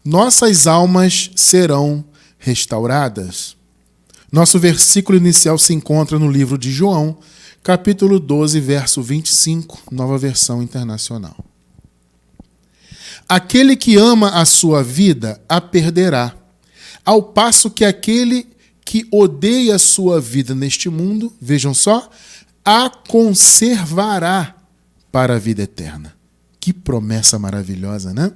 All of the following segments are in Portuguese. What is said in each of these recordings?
nossas almas serão restauradas. Nosso versículo inicial se encontra no livro de João, capítulo 12, verso 25, Nova Versão Internacional. Aquele que ama a sua vida a perderá, ao passo que aquele que odeia a sua vida neste mundo, vejam só, a conservará para a vida eterna. Que promessa maravilhosa, né?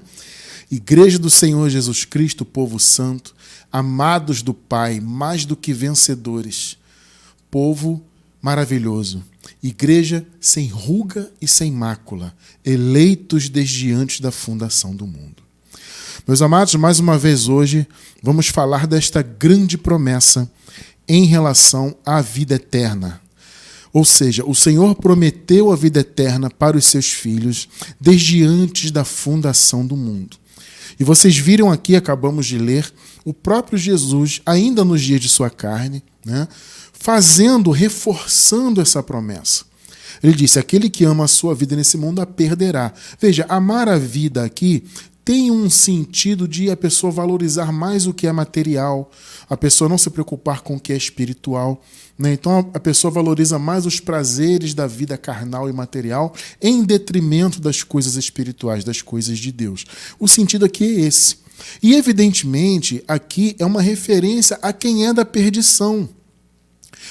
Igreja do Senhor Jesus Cristo, povo santo, amados do Pai, mais do que vencedores, povo maravilhoso, igreja sem ruga e sem mácula, eleitos desde antes da fundação do mundo. Meus amados, mais uma vez hoje vamos falar desta grande promessa em relação à vida eterna. Ou seja, o Senhor prometeu a vida eterna para os seus filhos desde antes da fundação do mundo. E vocês viram aqui, acabamos de ler, o próprio Jesus, ainda nos dias de sua carne, né, reforçando essa promessa. Ele disse, aquele que ama a sua vida nesse mundo a perderá. Veja, amar a vida aqui tem um sentido de a pessoa valorizar mais o que é material, a pessoa não se preocupar com o que é espiritual, né? Então a pessoa valoriza mais os prazeres da vida carnal e material em detrimento das coisas espirituais, das coisas de Deus. O sentido aqui é esse. E evidentemente aqui é uma referência a quem é da perdição.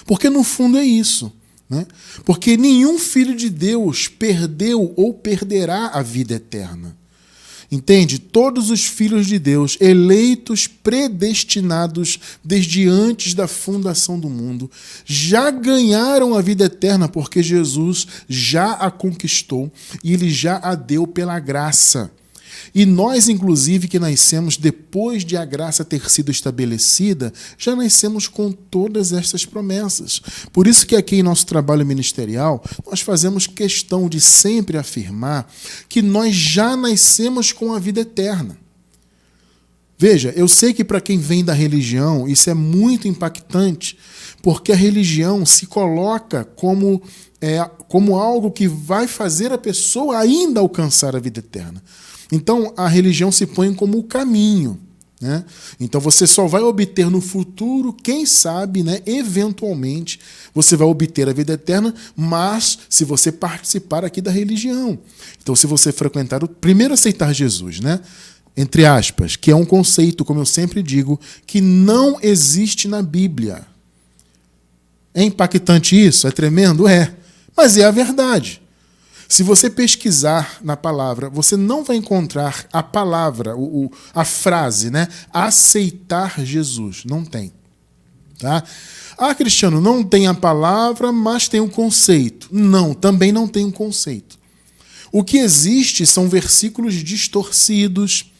Porque no fundo é isso, né? Porque nenhum filho de Deus perdeu ou perderá a vida eterna. Entende? Todos os filhos de Deus, eleitos, predestinados desde antes da fundação do mundo, já ganharam a vida eterna porque Jesus já a conquistou e ele já a deu pela graça. E nós, inclusive, que nascemos depois de a graça ter sido estabelecida, já nascemos com todas estas promessas. Por isso que aqui em nosso trabalho ministerial, nós fazemos questão de sempre afirmar que nós já nascemos com a vida eterna. Veja, eu sei que para quem vem da religião, isso é muito impactante, porque a religião se coloca como algo que vai fazer a pessoa ainda alcançar a vida eterna. Então, a religião se põe como o caminho, né? Então, você só vai obter no futuro, quem sabe, né, eventualmente, você vai obter a vida eterna, mas se você participar aqui da religião. Então, se você frequentar, primeiro aceitar Jesus, né? Entre aspas, que é um conceito, como eu sempre digo, que não existe na Bíblia. É impactante isso? É tremendo? É. Mas é a verdade. Se você pesquisar na palavra, você não vai encontrar a palavra, a frase, né? Aceitar Jesus. Não tem. Tá? Ah, Cristiano, não tem a palavra, mas tem um conceito. Não, também não tem um conceito. O que existe são versículos distorcidos,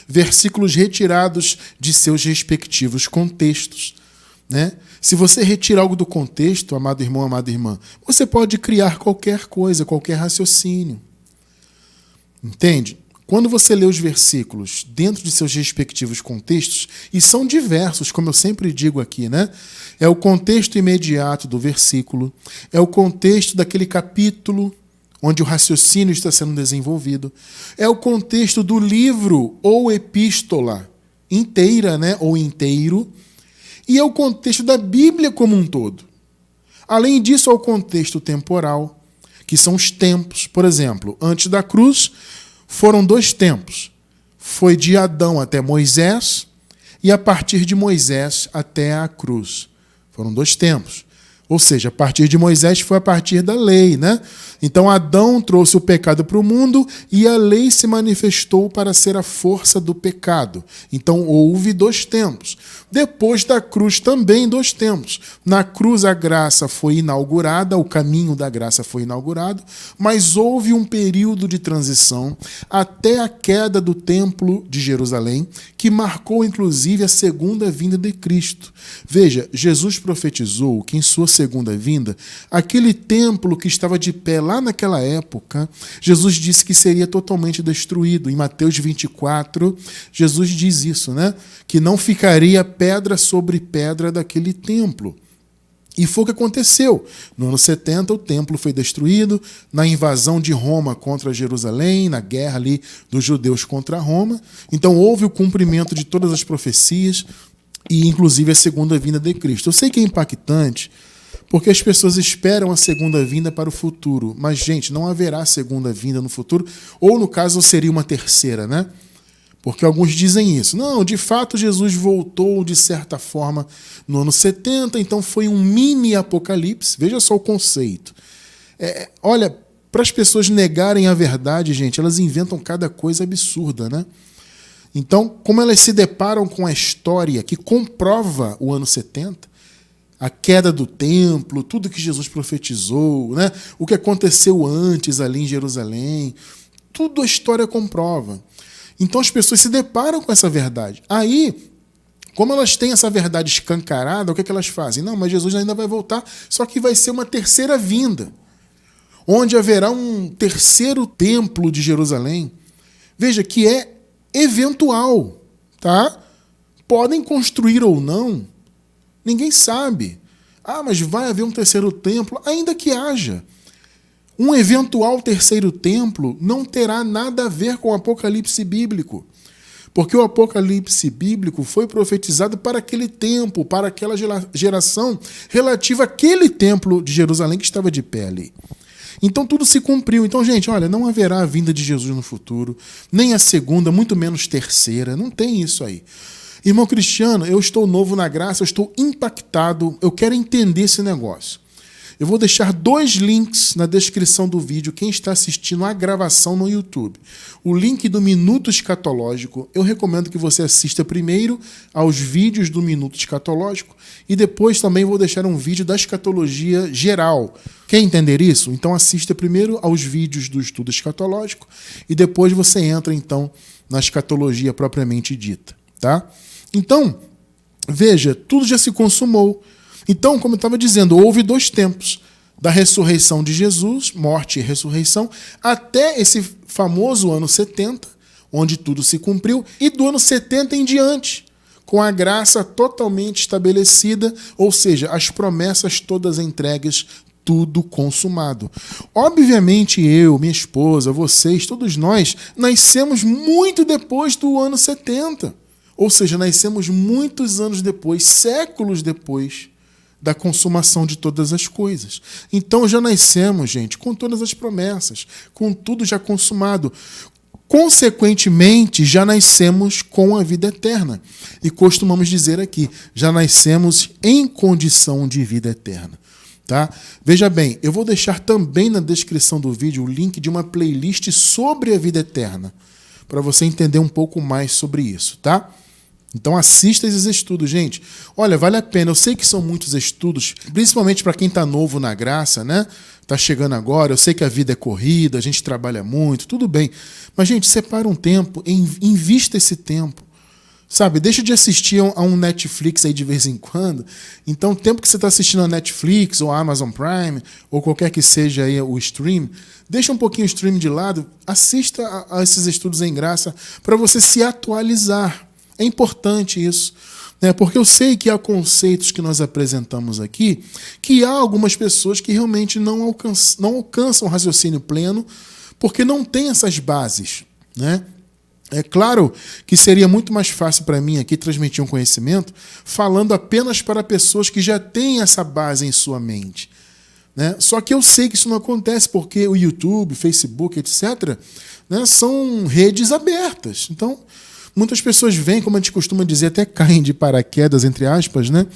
versículos retirados de seus respectivos contextos, né? Se você retirar algo do contexto, amado irmão, amada irmã, você pode criar qualquer coisa, qualquer raciocínio. Entende? Quando você lê os versículos dentro de seus respectivos contextos, e são diversos, como eu sempre digo aqui, né? É o contexto imediato do versículo, é o contexto daquele capítulo onde o raciocínio está sendo desenvolvido, é o contexto do livro ou epístola inteira, né? Ou inteiro, e é o contexto da Bíblia como um todo. Além disso, é o contexto temporal, que são os tempos. Por exemplo, antes da cruz, foram 2 tempos. Foi de Adão até Moisés e a partir de Moisés até a cruz. Foram 2 tempos. Ou seja, a partir de Moisés foi a partir da lei, né? Então Adão trouxe o pecado para o mundo e a lei se manifestou para ser a força do pecado. Então houve 2 tempos. Depois da cruz também 2 tempos. Na cruz a graça foi inaugurada, o caminho da graça foi inaugurado, mas houve um período de transição até a queda do templo de Jerusalém, que marcou inclusive a segunda vinda de Cristo. Veja, Jesus profetizou que em sua segunda vinda, aquele templo que estava de pé lá naquela época, Jesus disse que seria totalmente destruído. Em Mateus 24, Jesus diz isso, né? Que não ficaria pedra sobre pedra daquele templo. E foi o que aconteceu. No ano 70, o templo foi destruído, na invasão de Roma contra Jerusalém, na guerra ali dos judeus contra Roma. Então houve o cumprimento de todas as profecias e inclusive a segunda vinda de Cristo. Eu sei que é impactante, porque as pessoas esperam a segunda vinda para o futuro. Mas, gente, não haverá segunda vinda no futuro, ou no caso seria uma terceira, né? Porque alguns dizem isso. Não, de fato Jesus voltou de certa forma no ano 70, então foi um mini apocalipse. Veja só o conceito. Olha, para as pessoas negarem a verdade, gente, elas inventam cada coisa absurda, né? Então, como elas se deparam com a história que comprova o ano 70, a queda do templo, tudo que Jesus profetizou, né? O que aconteceu antes ali em Jerusalém, tudo a história comprova. Então as pessoas se deparam com essa verdade. Aí, como elas têm essa verdade escancarada, o que elas fazem? Não, mas Jesus ainda vai voltar, só que vai ser uma terceira vinda, onde haverá um terceiro templo de Jerusalém. Veja, que é eventual, tá? Podem construir ou não, ninguém sabe. Ah, mas vai haver um terceiro templo, ainda que haja. Um eventual terceiro templo não terá nada a ver com o Apocalipse bíblico, porque o Apocalipse bíblico foi profetizado para aquele tempo, para aquela geração relativa àquele templo de Jerusalém que estava de pé ali. Então tudo se cumpriu. Então, gente, olha, não haverá a vinda de Jesus no futuro, nem a segunda, muito menos terceira, não tem isso aí. Irmão Cristiano, eu estou novo na graça, eu estou impactado, eu quero entender esse negócio. Eu vou deixar 2 links na descrição do vídeo, quem está assistindo a gravação no YouTube. O link do Minuto Escatológico, eu recomendo que você assista primeiro aos vídeos do Minuto Escatológico e depois também vou deixar um vídeo da escatologia geral. Quer entender isso? Então assista primeiro aos vídeos do estudo escatológico e depois você entra então na escatologia propriamente dita, tá? Então, veja, tudo já se consumou. Então, como eu estava dizendo, houve 2 tempos, da ressurreição de Jesus, morte e ressurreição, até esse famoso ano 70, onde tudo se cumpriu, e do ano 70 em diante, com a graça totalmente estabelecida, ou seja, as promessas todas entregues, tudo consumado. Obviamente eu, minha esposa, vocês, todos nós, nascemos muito depois do ano 70, ou seja, nascemos muitos anos depois, séculos depois, da consumação de todas as coisas. Então já nascemos, gente, com todas as promessas, com tudo já consumado. Consequentemente, já nascemos com a vida eterna. E costumamos dizer aqui, já nascemos em condição de vida eterna. Tá? Veja bem, eu vou deixar também na descrição do vídeo o link de uma playlist sobre a vida eterna, para você entender um pouco mais sobre isso, tá? Então assista esses estudos, gente. Olha, vale a pena. Eu sei que são muitos estudos, principalmente para quem está novo na graça, né? Está chegando agora. Eu sei que a vida é corrida, a gente trabalha muito, tudo bem. Mas, gente, separa um tempo, invista esse tempo. Sabe, deixa de assistir a um Netflix aí de vez em quando. Então, o tempo que você está assistindo a Netflix ou a Amazon Prime, ou qualquer que seja aí o stream, deixa um pouquinho o stream de lado, assista a esses estudos em graça para você se atualizar. É importante isso, né? Porque eu sei que há conceitos que nós apresentamos aqui, que há algumas pessoas que realmente não alcançam o raciocínio pleno, porque não tem essas bases, né? É claro que seria muito mais fácil para mim aqui transmitir um conhecimento falando apenas para pessoas que já têm essa base em sua mente, né? Só que eu sei que isso não acontece porque o YouTube, Facebook, etc., né, são redes abertas. Então, muitas pessoas vêm, como a gente costuma dizer, até caem de paraquedas, entre aspas, né?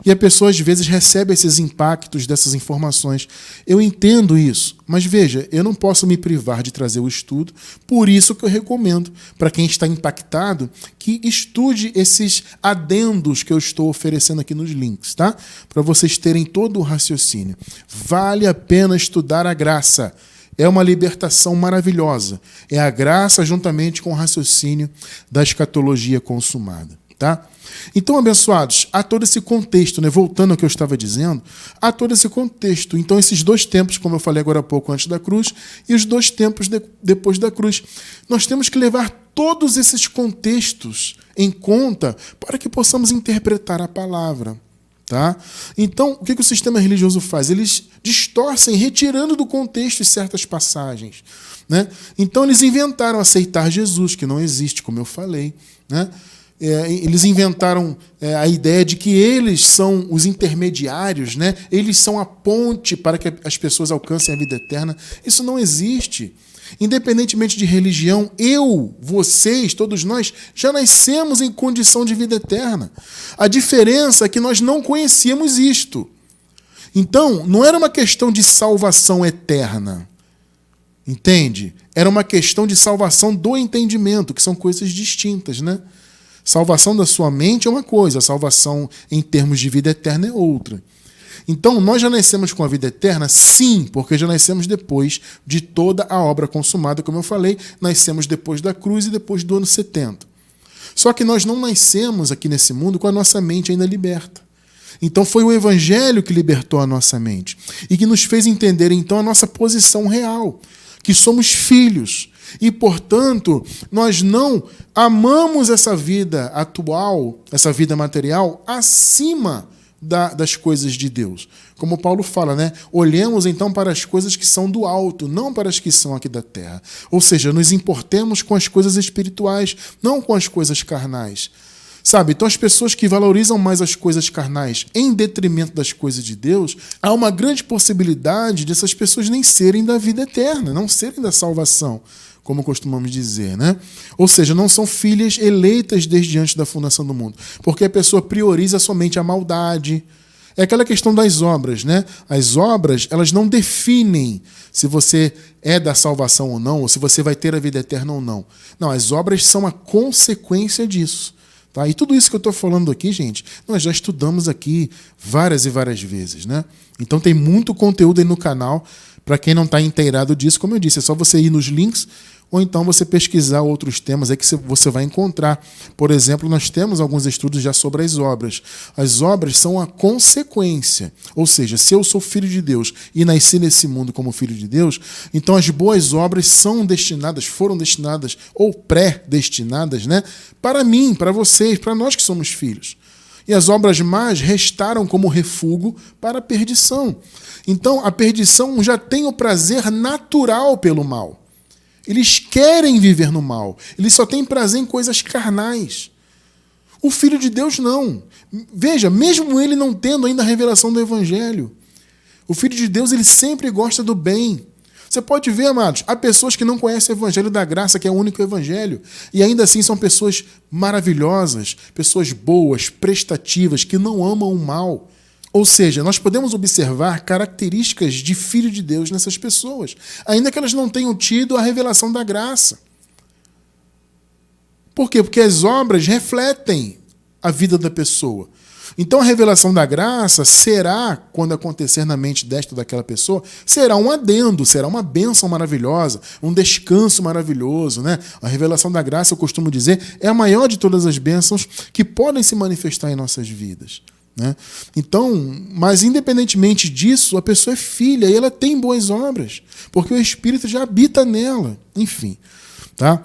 E a pessoa, às vezes, recebe esses impactos dessas informações. Eu entendo isso, mas veja, eu não posso me privar de trazer o estudo, por isso que eu recomendo, para quem está impactado, que estude esses adendos que eu estou oferecendo aqui nos links, tá? Para vocês terem todo o raciocínio. Vale a pena estudar a graça. É uma libertação maravilhosa. É a graça juntamente com o raciocínio da escatologia consumada. Tá? Então, abençoados, há todo esse contexto, né? Voltando ao que eu estava dizendo, há todo esse contexto. Então, esses 2 tempos, como eu falei agora há pouco, antes da cruz, e os 2 tempos depois da cruz. Nós temos que levar todos esses contextos em conta para que possamos interpretar a palavra. Tá? Então, o que o sistema religioso faz? Eles distorcem, retirando do contexto certas passagens. Né? Então, eles inventaram aceitar Jesus, que não existe, como eu falei. Né? Eles inventaram a ideia de que eles são os intermediários, né? Eles são a ponte para que as pessoas alcancem a vida eterna. Isso não existe. Independentemente de religião, vocês, todos nós, já nascemos em condição de vida eterna. A diferença é que nós não conhecíamos isto. Então, não era uma questão de salvação eterna. Entende? Era uma questão de salvação do entendimento, que são coisas distintas, né? Salvação da sua mente é uma coisa, a salvação em termos de vida eterna é outra. Então, nós já nascemos com a vida eterna? Sim, porque já nascemos depois de toda a obra consumada, como eu falei, nascemos depois da cruz e depois do ano 70. Só que nós não nascemos aqui nesse mundo com a nossa mente ainda liberta. Então, foi o Evangelho que libertou a nossa mente e que nos fez entender, então, a nossa posição real, que somos filhos. E, portanto, nós não amamos essa vida atual, essa vida material, acima das coisas de Deus. Como Paulo fala, né? Olhemos então para as coisas que são do alto, não para as que são aqui da terra. Ou seja, nos importemos com as coisas espirituais, não com as coisas carnais. Sabe? Então as pessoas que valorizam mais as coisas carnais em detrimento das coisas de Deus, há uma grande possibilidade dessas pessoas nem serem da vida eterna, não serem da salvação, como costumamos dizer, né? Ou seja, não são filhas eleitas desde antes da fundação do mundo, porque a pessoa prioriza somente a maldade. É aquela questão das obras, né? As obras, elas não definem se você é da salvação ou não, ou se você vai ter a vida eterna ou não. Não, as obras são a consequência disso. Tá? E tudo isso que eu estou falando aqui, gente, nós já estudamos aqui várias e várias vezes, né? Então tem muito conteúdo aí no canal. Para quem não está inteirado disso, como eu disse, é só você ir nos links ou então você pesquisar outros temas aí que você vai encontrar. Por exemplo, nós temos alguns estudos já sobre as obras. As obras são a consequência. Ou seja, se eu sou filho de Deus e nasci nesse mundo como filho de Deus, então as boas obras foram destinadas ou pré-destinadas, né, para mim, para vocês, para nós que somos filhos. E as obras más restaram como refúgio para a perdição. Então, a perdição já tem o prazer natural pelo mal. Eles querem viver no mal. Eles só têm prazer em coisas carnais. O Filho de Deus não. Veja, mesmo ele não tendo ainda a revelação do Evangelho, o Filho de Deus ele sempre gosta do bem. Você pode ver, amados, há pessoas que não conhecem o Evangelho da Graça, que é o único Evangelho, e ainda assim são pessoas maravilhosas, pessoas boas, prestativas, que não amam o mal. Ou seja, nós podemos observar características de Filho de Deus nessas pessoas, ainda que elas não tenham tido a revelação da graça. Por quê? Porque as obras refletem a vida da pessoa. Então a revelação da graça será, quando acontecer na mente desta ou daquela pessoa, será um adendo, será uma bênção maravilhosa, um descanso maravilhoso, né? A revelação da graça, eu costumo dizer, é a maior de todas as bênçãos que podem se manifestar em nossas vidas. Né? Então, mas independentemente disso, a pessoa é filha e ela tem boas obras, porque o Espírito já habita nela. Enfim, tá?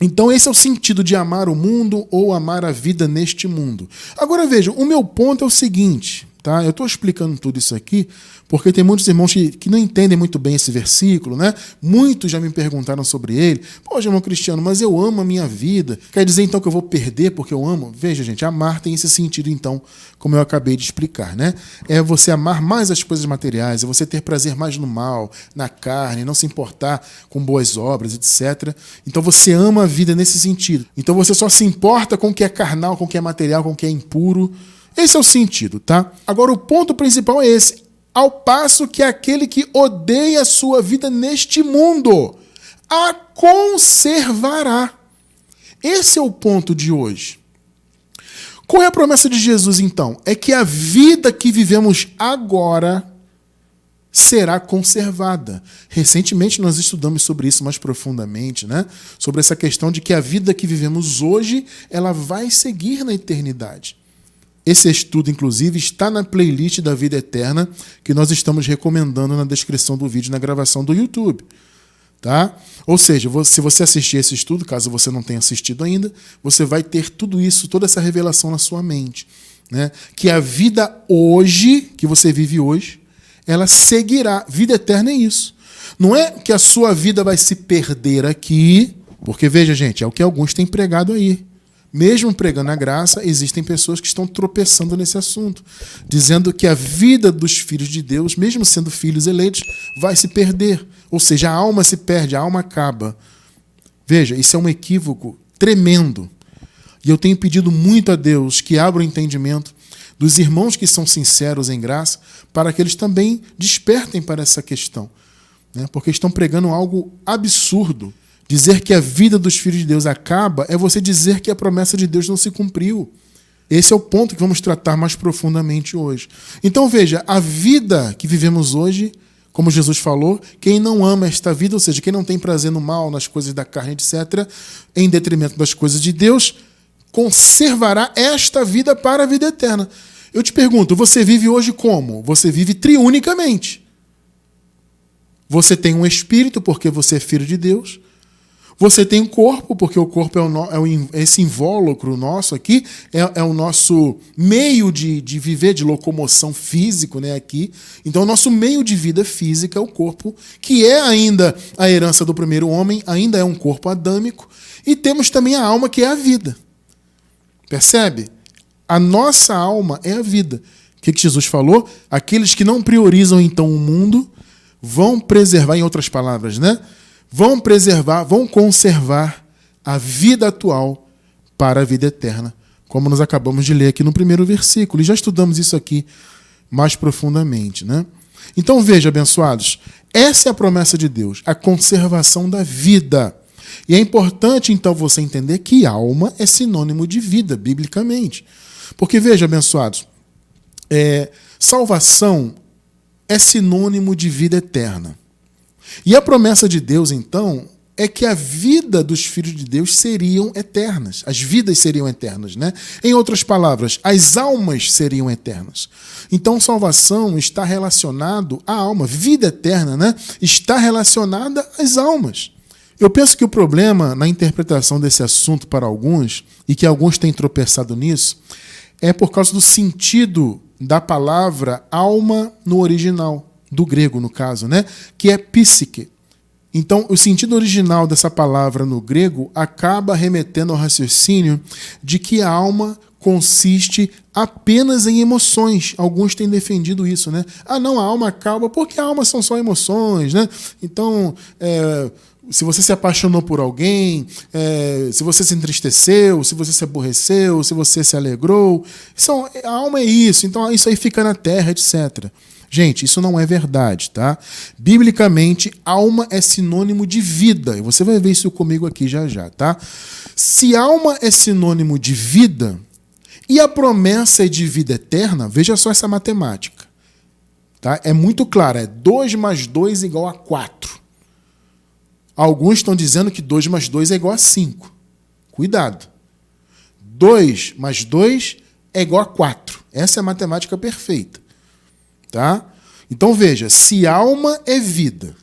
Então esse é o sentido de amar o mundo ou amar a vida neste mundo. Agora veja, o meu ponto é o seguinte, tá? Eu estou explicando tudo isso aqui porque tem muitos irmãos que não entendem muito bem esse versículo, né? Muitos já me perguntaram sobre ele. Poxa, irmão Cristiano, mas eu amo a minha vida. Quer dizer então que eu vou perder porque eu amo? Veja, gente, amar tem esse sentido então, como eu acabei de explicar, né? É você amar mais as coisas materiais, é você ter prazer mais no mal, na carne, não se importar com boas obras, etc. Então você ama a vida nesse sentido. Então você só se importa com o que é carnal, com o que é material, com o que é impuro. Esse é o sentido, tá? Agora o ponto principal é esse. Ao passo que aquele que odeia a sua vida neste mundo a conservará. Esse é o ponto de hoje. Qual é a promessa de Jesus, então? É que a vida que vivemos agora será conservada. Recentemente nós estudamos sobre isso mais profundamente, né? Sobre essa questão de que a vida que vivemos hoje, ela vai seguir na eternidade. Esse estudo, inclusive, está na playlist da Vida Eterna, que nós estamos recomendando na descrição do vídeo, na gravação do YouTube. Tá? Ou seja, se você assistir esse estudo, caso você não tenha assistido ainda, você vai ter tudo isso, toda essa revelação na sua mente. né? Que a vida hoje, que você vive hoje, ela seguirá. Vida eterna é isso. Não é que a sua vida vai se perder aqui, porque veja, gente, é o que alguns têm pregado aí. Mesmo pregando a graça, existem pessoas que estão tropeçando nesse assunto, dizendo que a vida dos filhos de Deus, mesmo sendo filhos eleitos, vai se perder. Ou seja, a alma se perde, a alma acaba. Veja, isso é um equívoco tremendo. E eu tenho pedido muito a Deus que abra o entendimento dos irmãos que são sinceros em graça, para que eles também despertem para essa questão, né? Porque estão pregando algo absurdo. Dizer que a vida dos filhos de Deus acaba é você dizer que a promessa de Deus não se cumpriu. Esse é o ponto que vamos tratar mais profundamente hoje. Então veja, a vida que vivemos hoje, como Jesus falou, quem não ama esta vida, ou seja, quem não tem prazer no mal, nas coisas da carne, etc., em detrimento das coisas de Deus, conservará esta vida para a vida eterna. Eu te pergunto, você vive hoje como? Você vive triunicamente. Você tem um espírito, porque você é filho de Deus. Você tem um corpo, porque o corpo esse invólucro nosso aqui, é o nosso meio de viver, de locomoção físico, né, aqui. Então, o nosso meio de vida física é o corpo, que é ainda a herança do primeiro homem, ainda é um corpo adâmico. E temos também a alma, que é a vida. Percebe? A nossa alma é a vida. O que Jesus falou? Aqueles que não priorizam, então, o mundo, vão preservar, em outras palavras, né? Vão preservar, vão conservar a vida atual para a vida eterna, como nós acabamos de ler aqui no primeiro versículo. E já estudamos isso aqui mais profundamente, né? Então veja, abençoados, essa é a promessa de Deus, a conservação da vida. E é importante, então, você entender que alma é sinônimo de vida, biblicamente. Porque veja, abençoados, salvação é sinônimo de vida eterna. E a promessa de Deus, então, é que a vida dos filhos de Deus seriam eternas. As vidas seriam eternas, né? Em outras palavras, as almas seriam eternas. Então, salvação está relacionado à alma. Vida eterna, né? Está relacionada às almas. Eu penso que o problema na interpretação desse assunto para alguns, e que alguns têm tropeçado nisso, é por causa do sentido da palavra alma no original. Do grego, no caso, né? Que é psique. Então, o sentido original dessa palavra no grego acaba remetendo ao raciocínio de que a alma consiste apenas em emoções. Alguns têm defendido isso, né? Ah, não, a alma acaba porque a alma são só emoções, né? Então, se você se apaixonou por alguém, se você se entristeceu, se você se aborreceu, se você se alegrou, a alma é isso, então isso aí fica na terra, etc. Gente, isso não é verdade, tá? Biblicamente, alma é sinônimo de vida. E você vai ver isso comigo aqui já já, tá? Se alma é sinônimo de vida e a promessa é de vida eterna, veja só essa matemática. Tá? É muito claro, é 2 mais 2 é igual a 4. Alguns estão dizendo que 2 mais 2 é igual a 5. Cuidado. 2 mais 2 é igual a 4. Essa é a matemática perfeita. Tá? Então veja, se alma é vida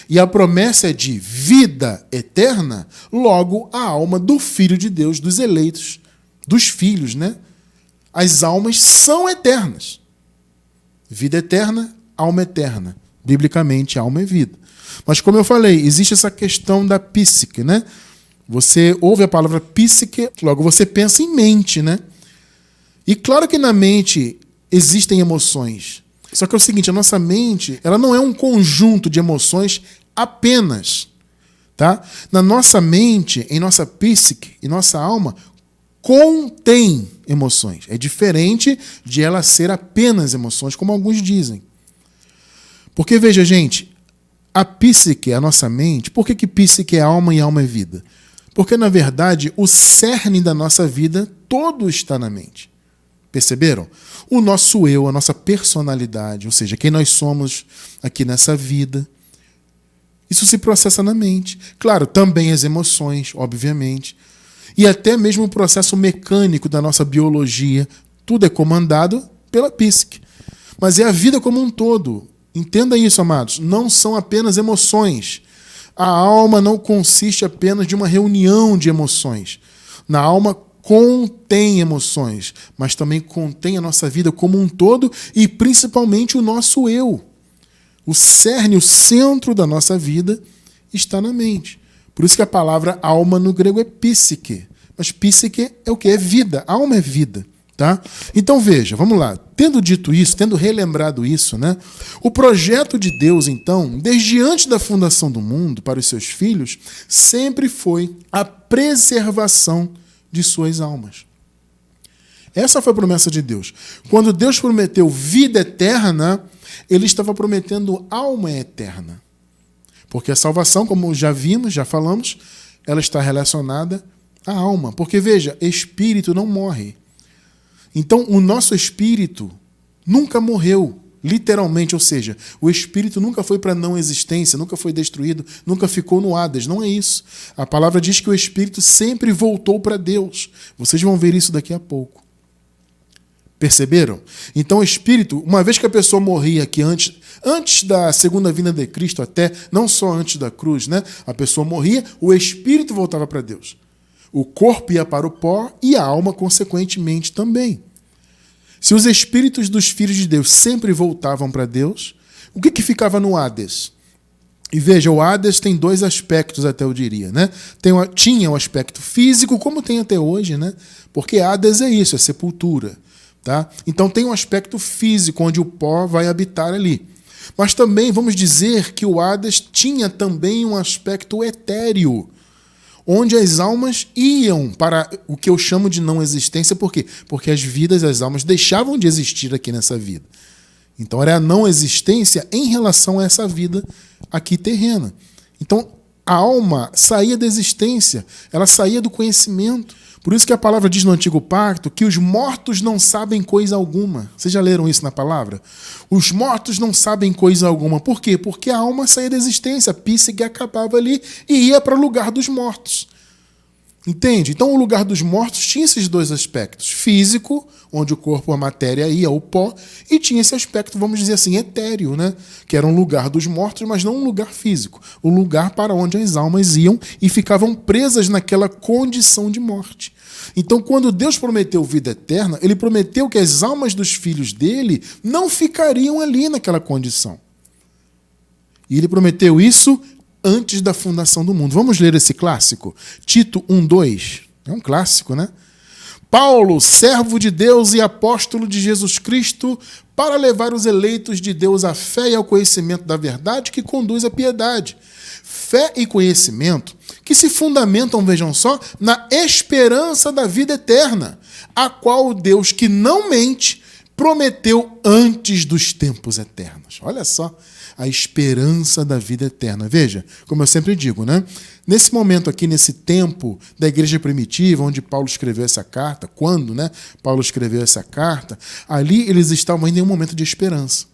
e a promessa é de vida eterna, logo a alma do Filho de Deus, dos eleitos, dos filhos, né? As almas são eternas. Vida eterna, alma eterna. Biblicamente, alma é vida. Mas como eu falei, existe essa questão da psique, né? Você ouve a palavra psique, logo você pensa em mente, né? E claro que na mente existem emoções. Só que é o seguinte, a nossa mente, ela não é um conjunto de emoções apenas, tá? Na nossa mente, em nossa psique, em nossa alma, contém emoções. É diferente de ela ser apenas emoções, como alguns dizem. Porque, veja, gente, a psique, a nossa mente, por que psique é alma e alma é vida? Porque, na verdade, o cerne da nossa vida todo está na mente. Perceberam? O nosso eu, a nossa personalidade, ou seja, quem nós somos aqui nessa vida, isso se processa na mente. Claro, também as emoções, obviamente, e até mesmo o processo mecânico da nossa biologia, tudo é comandado pela psique. Mas é a vida como um todo. Entenda isso, amados. Não são apenas emoções. A alma não consiste apenas de uma reunião de emoções. Na alma contém emoções, mas também contém a nossa vida como um todo e principalmente o nosso eu. O cerne, o centro da nossa vida está na mente. Por isso que a palavra alma no grego é psique. Mas psique é o que? É vida. Alma é vida. Tá? Então veja, vamos lá. Tendo dito isso, tendo relembrado isso, né? O projeto de Deus, então, desde antes da fundação do mundo, para os seus filhos, sempre foi a preservação de suas almas. Essa foi a promessa de Deus. Quando Deus prometeu vida eterna, ele estava prometendo alma eterna. Porque a salvação, como já vimos, já falamos, ela está relacionada à alma. Porque, veja, espírito não morre. Então, o nosso espírito nunca morreu, literalmente, ou seja, o espírito nunca foi para não existência, nunca foi destruído, nunca ficou no Hades. Não é isso. A palavra diz que o espírito sempre voltou para Deus. Vocês vão ver isso daqui a pouco. Perceberam? Então, o espírito, uma vez que a pessoa morria aqui antes da segunda vinda de Cristo, até, não só antes da cruz, né? A pessoa morria, o espírito voltava para Deus. O corpo ia para o pó e a alma, consequentemente, também. Se os espíritos dos filhos de Deus sempre voltavam para Deus, o que ficava no Hades? E veja, o Hades tem dois aspectos, até eu diria, né? Tinha o aspecto físico, como tem até hoje, né? Porque Hades é isso, é sepultura. Tá? Então tem um aspecto físico, onde o pó vai habitar ali. Mas também vamos dizer que o Hades tinha também um aspecto etéreo, onde as almas iam para o que eu chamo de não existência. Por quê? Porque as vidas, as almas deixavam de existir aqui nessa vida. Então era a não existência em relação a essa vida aqui terrena. Então a alma saía da existência, ela saía do conhecimento. Por isso que a palavra diz no Antigo Pacto que os mortos não sabem coisa alguma. Vocês já leram isso na palavra? Os mortos não sabem coisa alguma. Por quê? Porque a alma saía da existência, a psique acabava ali e ia para o lugar dos mortos. Entende? Então o lugar dos mortos tinha esses dois aspectos. Físico, onde o corpo, a matéria ia, o pó, e tinha esse aspecto, vamos dizer assim, etéreo, né? Que era um lugar dos mortos, mas não um lugar físico. O lugar para onde as almas iam e ficavam presas naquela condição de morte. Então, quando Deus prometeu vida eterna, ele prometeu que as almas dos filhos dele não ficariam ali naquela condição. E ele prometeu isso antes da fundação do mundo. Vamos ler esse clássico? Tito 1:2. É um clássico, né? Paulo, servo de Deus e apóstolo de Jesus Cristo, para levar os eleitos de Deus à fé e ao conhecimento da verdade que conduz à piedade. Fé e conhecimento que se fundamentam, vejam só, na esperança da vida eterna, a qual o Deus que não mente prometeu antes dos tempos eternos. Olha só, a esperança da vida eterna. Veja, como eu sempre digo, né? Nesse momento aqui, nesse tempo da igreja primitiva, onde Paulo escreveu essa carta, quando, né, Paulo escreveu essa carta, ali eles estavam ainda em um momento de esperança.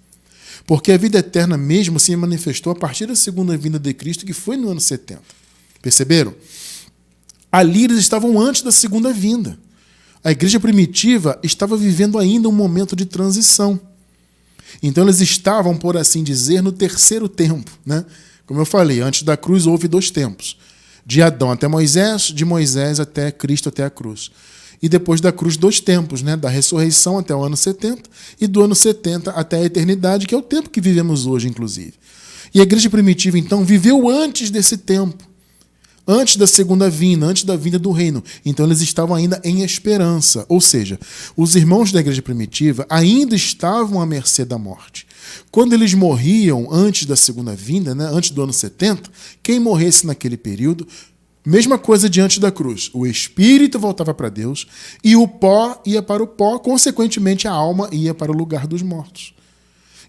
Porque a vida eterna mesmo se manifestou a partir da segunda vinda de Cristo, que foi no ano 70. Perceberam? Ali eles estavam antes da segunda vinda. A igreja primitiva estava vivendo ainda um momento de transição. Então eles estavam, por assim dizer, no terceiro tempo, né? Como eu falei, antes da cruz houve 2 tempos. De Adão até Moisés, de Moisés até Cristo, até a cruz. E depois da cruz 2 tempos, né? Da ressurreição até o ano 70 e do ano 70 até a eternidade, que é o tempo que vivemos hoje, inclusive. E a igreja primitiva, então, viveu antes desse tempo. Antes da segunda vinda, antes da vinda do reino. Então eles estavam ainda em esperança. Ou seja, os irmãos da igreja primitiva ainda estavam à mercê da morte. Quando eles morriam antes da segunda vinda, né, antes do ano 70, quem morresse naquele período, mesma coisa diante da cruz. O espírito voltava para Deus e o pó ia para o pó, consequentemente a alma ia para o lugar dos mortos.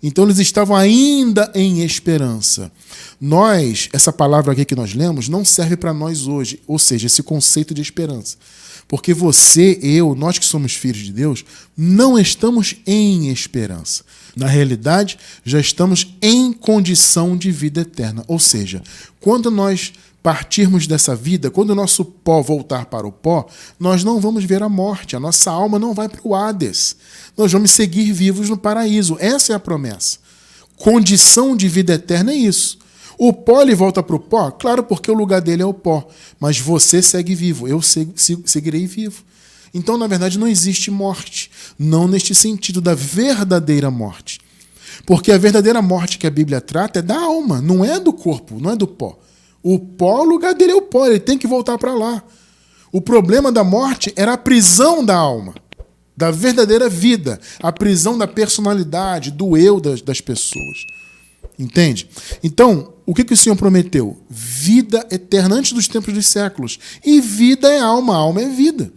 Então eles estavam ainda em esperança. Essa palavra aqui que nós lemos, não serve para nós hoje, ou seja, esse conceito de esperança. Porque você, eu, nós que somos filhos de Deus, não estamos em esperança. Na realidade, já estamos em condição de vida eterna. Ou seja, quando nós partirmos dessa vida, quando o nosso pó voltar para o pó, nós não vamos ver a morte, a nossa alma não vai para o Hades. Nós vamos seguir vivos no paraíso. Essa é a promessa. Condição de vida eterna é isso. O pó ele volta para o pó? Claro, porque o lugar dele é o pó. Mas você segue vivo, eu seguirei vivo. Então, na verdade, não existe morte. Não neste sentido da verdadeira morte. Porque a verdadeira morte que a Bíblia trata é da alma, não é do corpo, não é do pó. O pó, o lugar dele é o pó, ele tem que voltar para lá. O problema da morte era a prisão da alma, da verdadeira vida, a prisão da personalidade, do eu das pessoas. Entende? Então, o que o Senhor prometeu? Vida eterna antes dos tempos dos séculos. E vida é alma, a alma é vida.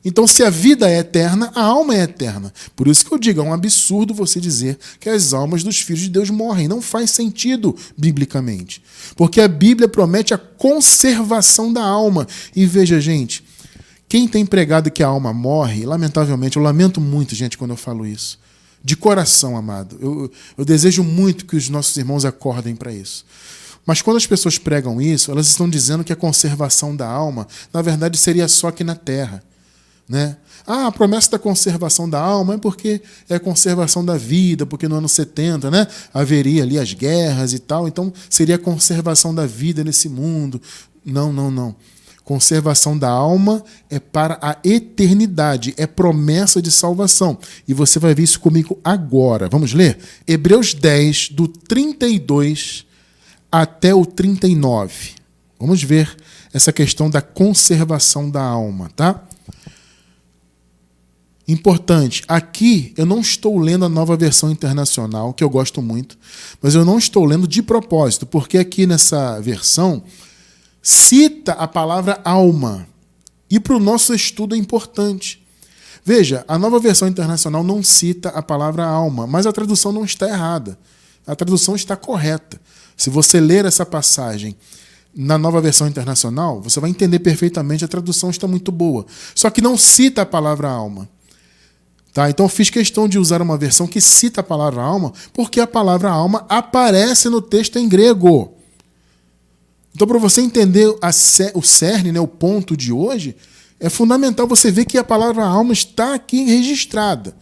Então, se a vida é eterna, a alma é eterna. Por isso que eu digo, é um absurdo você dizer que as almas dos filhos de Deus morrem. Não faz sentido biblicamente. Porque a Bíblia promete a conservação da alma. E veja, gente, quem tem pregado que a alma morre, lamentavelmente, eu lamento muito, gente, quando eu falo isso. De coração, amado. Eu desejo muito que os nossos irmãos acordem para isso. Mas quando as pessoas pregam isso, elas estão dizendo que a conservação da alma, na verdade, seria só aqui na terra. Né? A promessa da conservação da alma é porque é a conservação da vida, porque no ano 70, né, haveria ali as guerras e tal, então seria a conservação da vida nesse mundo. Não. Conservação da alma é para a eternidade, é promessa de salvação. E você vai ver isso comigo agora. Vamos ler? Hebreus 10, do 32 até o 39. Vamos ver essa questão da conservação da alma, tá? Importante, aqui eu não estou lendo a Nova Versão Internacional, que eu gosto muito, mas eu não estou lendo de propósito, porque aqui nessa versão cita a palavra alma. E para o nosso estudo é importante. Veja, a Nova Versão Internacional não cita a palavra alma, mas a tradução não está errada. A tradução está correta. Se você ler essa passagem na Nova Versão Internacional, você vai entender perfeitamente, a tradução está muito boa. Só que não cita a palavra alma. Tá? Então eu fiz questão de usar uma versão que cita a palavra alma, porque a palavra alma aparece no texto em grego. Então, para você entender o cerne, né, o ponto de hoje, é fundamental você ver que a palavra alma está aqui registrada.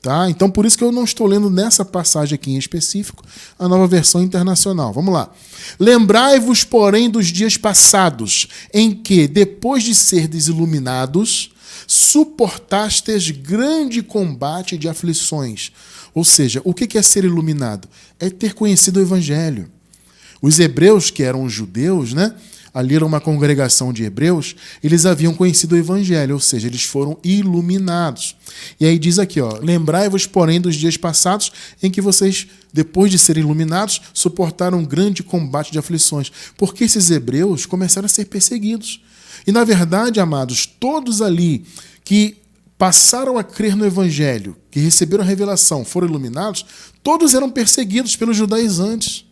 Tá? Então, por isso que eu não estou lendo nessa passagem aqui em específico a Nova Versão Internacional. Vamos lá. Lembrai-vos, porém, dos dias passados, em que, depois de serdes iluminados, suportastes grande combate de aflições. Ou seja, o que é ser iluminado? É ter conhecido o Evangelho. Os hebreus, que eram judeus, né? Ali era uma congregação de hebreus, eles haviam conhecido o Evangelho, ou seja, eles foram iluminados. E aí diz aqui, ó, lembrai-vos, porém, dos dias passados em que vocês, depois de serem iluminados, suportaram um grande combate de aflições. Porque esses hebreus começaram a ser perseguidos. E, na verdade, amados, todos ali que passaram a crer no Evangelho, que receberam a revelação, foram iluminados, todos eram perseguidos pelos judaizantes.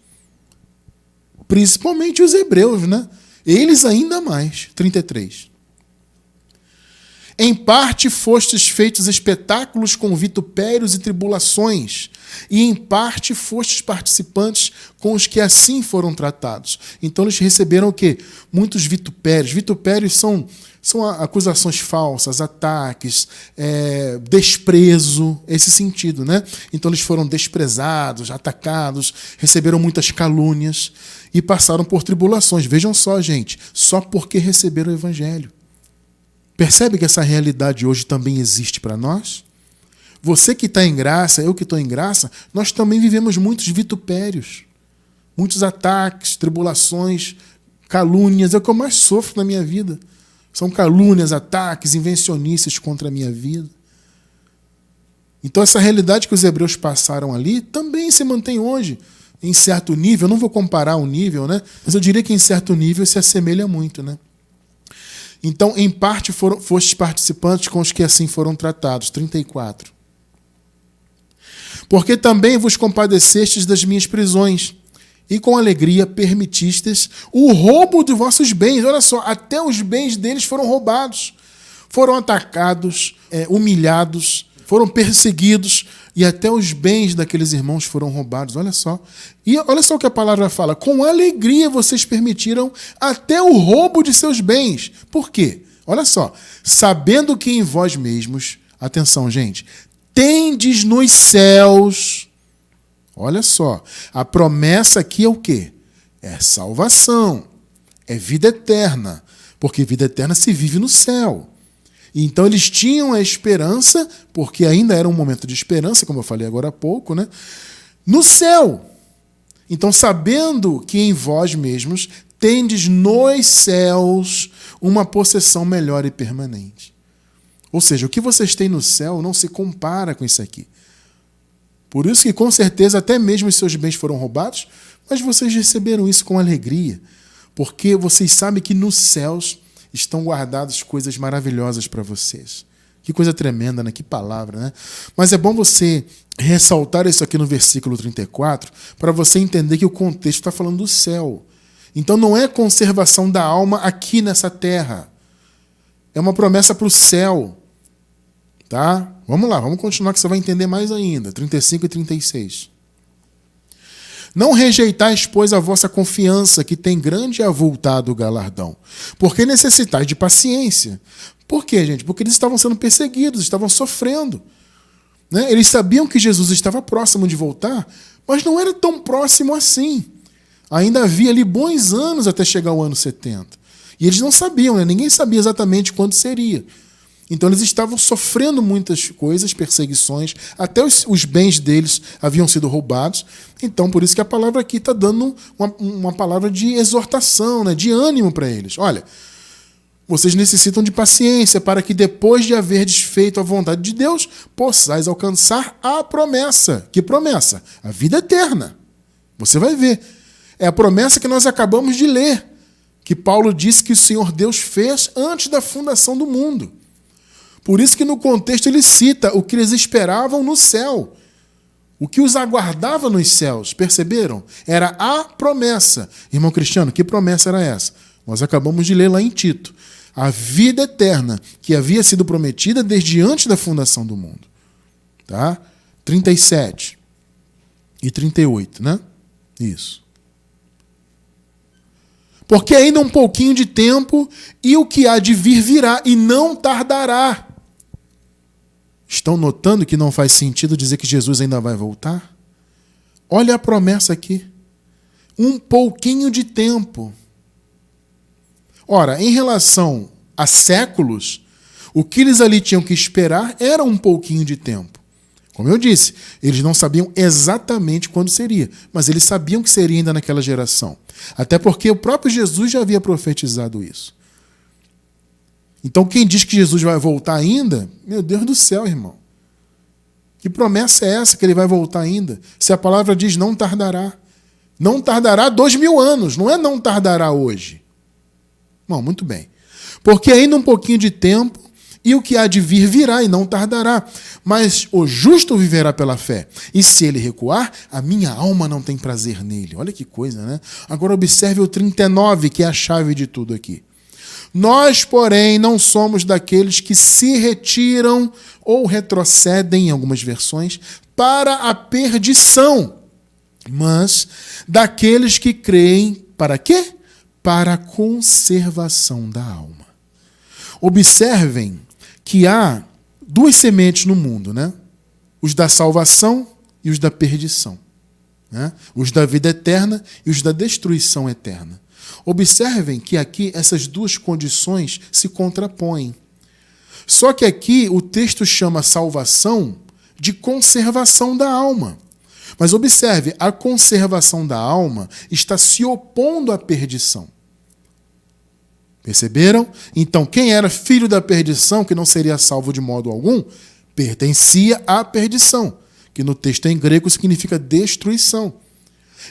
Principalmente os hebreus, né? Eles ainda mais. 33. Em parte fostes feitos espetáculos com vitupérios e tribulações, e em parte fostes participantes com os que assim foram tratados. Então eles receberam o quê? Muitos vitupérios. Vitupérios são acusações falsas, ataques, desprezo, esse sentido, né? Então eles foram desprezados, atacados, receberam muitas calúnias e passaram por tribulações. Vejam só, gente, só porque receberam o Evangelho. Percebe que essa realidade hoje também existe para nós? Você que está em graça, eu que estou em graça, nós também vivemos muitos vitupérios, muitos ataques, tribulações, calúnias. É o que eu mais sofro na minha vida. São calúnias, ataques, invencionices contra a minha vida. Então essa realidade que os hebreus passaram ali também se mantém hoje, em certo nível. Eu não vou comparar o nível, né? Mas eu diria que em certo nível se assemelha muito, né? Então, em parte, fostes participantes com os que assim foram tratados. 34. Porque também vos compadecestes das minhas prisões, e com alegria permitistes o roubo de vossos bens. Olha só, até os bens deles foram roubados. Foram atacados, humilhados, foram perseguidos, e até os bens daqueles irmãos foram roubados. Olha só. E olha só o que a palavra fala. Com alegria vocês permitiram até o roubo de seus bens. Por quê? Olha só. Sabendo que em vós mesmos, atenção, gente, tendes nos céus. Olha só. A promessa aqui é o quê? É salvação. É vida eterna. Porque vida eterna se vive no céu. Então eles tinham a esperança, porque ainda era um momento de esperança, como eu falei agora há pouco, né? No céu. Então, sabendo que em vós mesmos tendes nos céus uma possessão melhor e permanente. Ou seja, o que vocês têm no céu não se compara com isso aqui. Por isso que, com certeza, até mesmo os seus bens foram roubados, mas vocês receberam isso com alegria, porque vocês sabem que nos céus estão guardadas coisas maravilhosas para vocês. Que coisa tremenda, né? Que palavra, né? Mas é bom você ressaltar isso aqui no versículo 34, para você entender que o contexto está falando do céu. Então não é conservação da alma aqui nessa terra. É uma promessa para o céu. Tá? Vamos lá, vamos continuar que você vai entender mais ainda. 35 e 36. Não rejeitais, pois, a vossa confiança, que tem grande e avultado galardão, porque necessitais de paciência. Por quê, gente? Porque eles estavam sendo perseguidos, estavam sofrendo. Né? Eles sabiam que Jesus estava próximo de voltar, mas não era tão próximo assim. Ainda havia ali bons anos até chegar o ano 70. E eles não sabiam, né? Ninguém sabia exatamente quando seria. Então eles estavam sofrendo muitas coisas, perseguições, até os bens deles haviam sido roubados. Então por isso que a palavra aqui está dando uma palavra de exortação, né, de ânimo para eles. Olha, vocês necessitam de paciência para que depois de haver desfeito a vontade de Deus, possais alcançar a promessa. Que promessa? A vida eterna. Você vai ver. É a promessa que nós acabamos de ler, que Paulo disse que o Senhor Deus fez antes da fundação do mundo. Por isso que no contexto ele cita o que eles esperavam no céu, o que os aguardava nos céus, perceberam? Era a promessa. Irmão Cristiano, que promessa era essa? Nós acabamos de ler lá em Tito. A vida eterna que havia sido prometida desde antes da fundação do mundo. Tá? 37 e 38, né? Isso. Porque ainda um pouquinho de tempo e o que há de vir virá e não tardará. Estão notando que não faz sentido dizer que Jesus ainda vai voltar? Olha a promessa aqui. Um pouquinho de tempo. Ora, em relação a séculos, o que eles ali tinham que esperar era um pouquinho de tempo. Como eu disse, eles não sabiam exatamente quando seria, mas eles sabiam que seria ainda naquela geração. Até porque o próprio Jesus já havia profetizado isso. Então quem diz que Jesus vai voltar ainda, meu Deus do céu, irmão. Que promessa é essa que ele vai voltar ainda? Se a palavra diz não tardará. Não tardará 2000 anos, não é não tardará hoje. Bom, muito bem. Porque ainda um pouquinho de tempo e o que há de vir virá e não tardará. Mas o justo viverá pela fé. E se ele recuar, a minha alma não tem prazer nele. Olha que coisa, né? Agora observe o 39, que é a chave de tudo aqui. Nós, porém, não somos daqueles que se retiram ou retrocedem, em algumas versões, para a perdição, mas daqueles que creem, para quê? Para a conservação da alma. Observem que há duas sementes no mundo, né? Os da salvação e os da perdição, né? Os da vida eterna e os da destruição eterna. Observem que aqui essas duas condições se contrapõem. Só que aqui o texto chama salvação de conservação da alma. Mas observe, a conservação da alma está se opondo à perdição. Perceberam? Então, quem era filho da perdição, que não seria salvo de modo algum, pertencia à perdição, que no texto em grego significa destruição.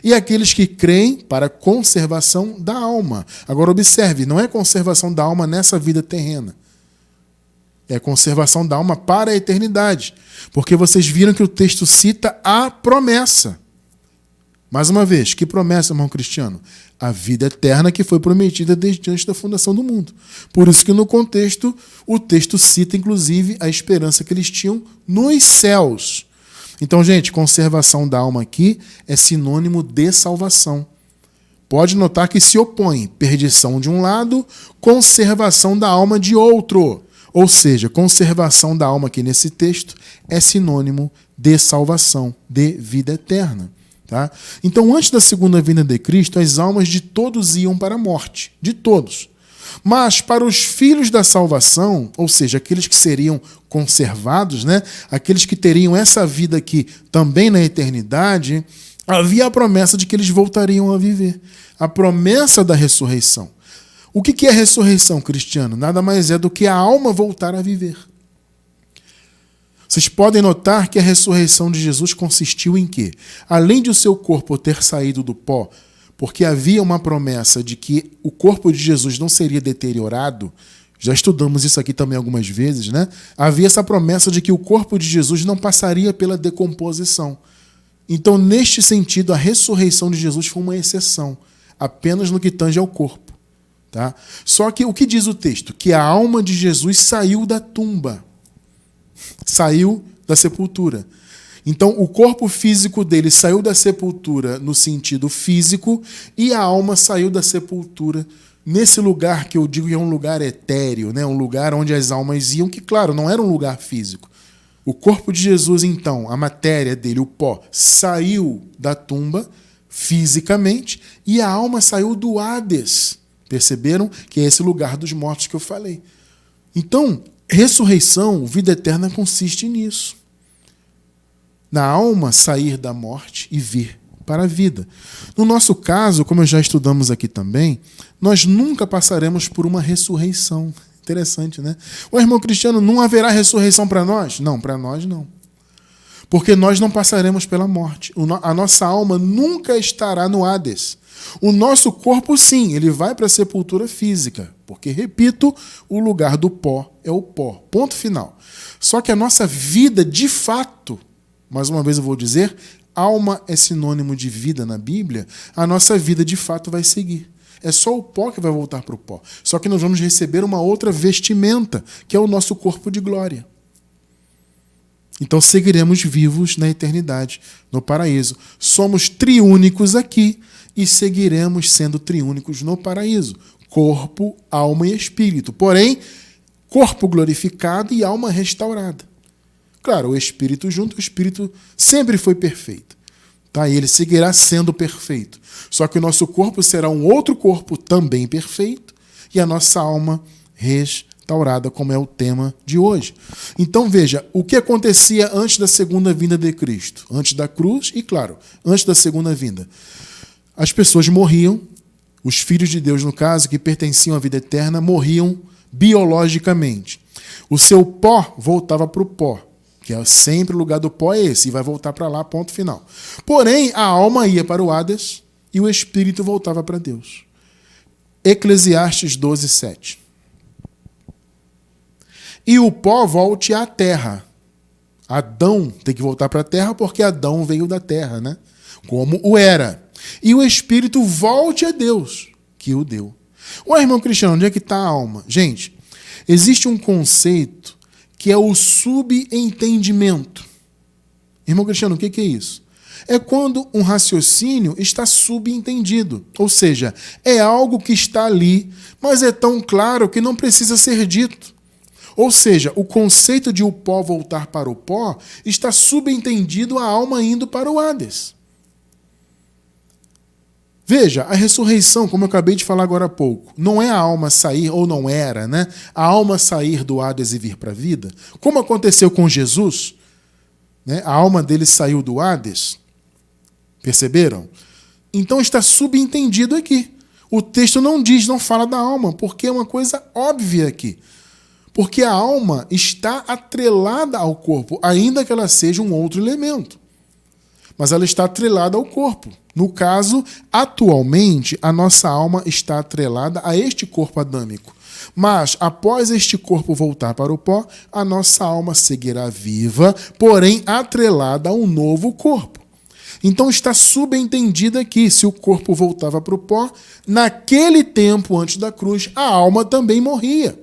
E aqueles que creem para a conservação da alma. Agora observe, não é conservação da alma nessa vida terrena. É conservação da alma para a eternidade. Porque vocês viram que o texto cita a promessa. Mais uma vez, que promessa, irmão Cristiano? A vida eterna que foi prometida desde antes da fundação do mundo. Por isso que no contexto, o texto cita inclusive a esperança que eles tinham nos céus. Então, gente, conservação da alma aqui é sinônimo de salvação. Pode notar que se opõe perdição de um lado, conservação da alma de outro. Ou seja, conservação da alma aqui nesse texto é sinônimo de salvação, de vida eterna. Tá? Então, antes da segunda vinda de Cristo, as almas de todos iam para a morte. De todos. Mas para os filhos da salvação, ou seja, aqueles que seriam conservados, né? Aqueles que teriam essa vida aqui também na eternidade, havia a promessa de que eles voltariam a viver. A promessa da ressurreição. O que é a ressurreição, cristiano? Nada mais é do que a alma voltar a viver. Vocês podem notar que a ressurreição de Jesus consistiu em quê? Além de o seu corpo ter saído do pó, porque havia uma promessa de que o corpo de Jesus não seria deteriorado, já estudamos isso aqui também algumas vezes, né? Havia essa promessa de que o corpo de Jesus não passaria pela decomposição. Então, neste sentido, a ressurreição de Jesus foi uma exceção, apenas no que tange ao corpo. Tá? Só que o que diz o texto? Que a alma de Jesus saiu da tumba, saiu da sepultura. Então, o corpo físico dele saiu da sepultura no sentido físico e a alma saiu da sepultura nesse lugar que eu digo que é um lugar etéreo, né? Um lugar onde as almas iam, que, claro, não era um lugar físico. O corpo de Jesus, então, a matéria dele, o pó, saiu da tumba fisicamente e a alma saiu do Hades. Perceberam? Que é esse lugar dos mortos que eu falei. Então, ressurreição, vida eterna, consiste nisso. Na alma sair da morte e vir para a vida. No nosso caso, como já estudamos aqui também, nós nunca passaremos por uma ressurreição. Interessante, né? O irmão Cristiano, não haverá ressurreição para nós? Não, para nós não. Porque nós não passaremos pela morte. A nossa alma nunca estará no Hades. O nosso corpo, sim, ele vai para a sepultura física. Porque, repito, o lugar do pó é o pó. Ponto final. Só que a nossa vida, de fato, mais uma vez eu vou dizer, alma é sinônimo de vida na Bíblia, a nossa vida, de fato, vai seguir. É só o pó que vai voltar para o pó. Só que nós vamos receber uma outra vestimenta, que é o nosso corpo de glória. Então seguiremos vivos na eternidade, no paraíso. Somos triúnicos aqui e seguiremos sendo triúnicos no paraíso. Corpo, alma e espírito. Porém, corpo glorificado e alma restaurada. Claro, o espírito junto, o espírito sempre foi perfeito. Tá? E ele seguirá sendo perfeito. Só que o nosso corpo será um outro corpo também perfeito e a nossa alma restaurada, como é o tema de hoje. Então veja, o que acontecia antes da segunda vinda de Cristo? Antes da cruz e, claro, antes da segunda vinda. As pessoas morriam, os filhos de Deus, no caso, que pertenciam à vida eterna, morriam biologicamente. O seu pó voltava para o pó. Que é sempre o lugar do pó é esse, e vai voltar para lá, ponto final. Porém, a alma ia para o Hades e o espírito voltava para Deus. Eclesiastes 12, 7. E o pó volte à terra. Adão tem que voltar para a terra porque Adão veio da terra, né? Como o era. E o espírito volte a Deus, que o deu. Ué, irmão Cristiano, onde é que está a alma? Gente, existe um conceito que é o subentendimento. Irmão Cristiano, o que é isso? É quando um raciocínio está subentendido. Ou seja, é algo que está ali, mas é tão claro que não precisa ser dito. Ou seja, o conceito de o pó voltar para o pó está subentendido a alma indo para o Hades. Veja, a ressurreição, como eu acabei de falar agora há pouco, não é a alma sair, ou não era, né? A alma sair do Hades e vir para a vida. Como aconteceu com Jesus, né? A alma dele saiu do Hades. Perceberam? Então está subentendido aqui. O texto não diz, não fala da alma, porque é uma coisa óbvia aqui. Porque a alma está atrelada ao corpo, ainda que ela seja um outro elemento. Mas ela está atrelada ao corpo. No caso, atualmente, a nossa alma está atrelada a este corpo adâmico. Mas, após este corpo voltar para o pó, a nossa alma seguirá viva, porém atrelada a um novo corpo. Então está subentendido aqui, se o corpo voltava para o pó, naquele tempo antes da cruz, a alma também morria.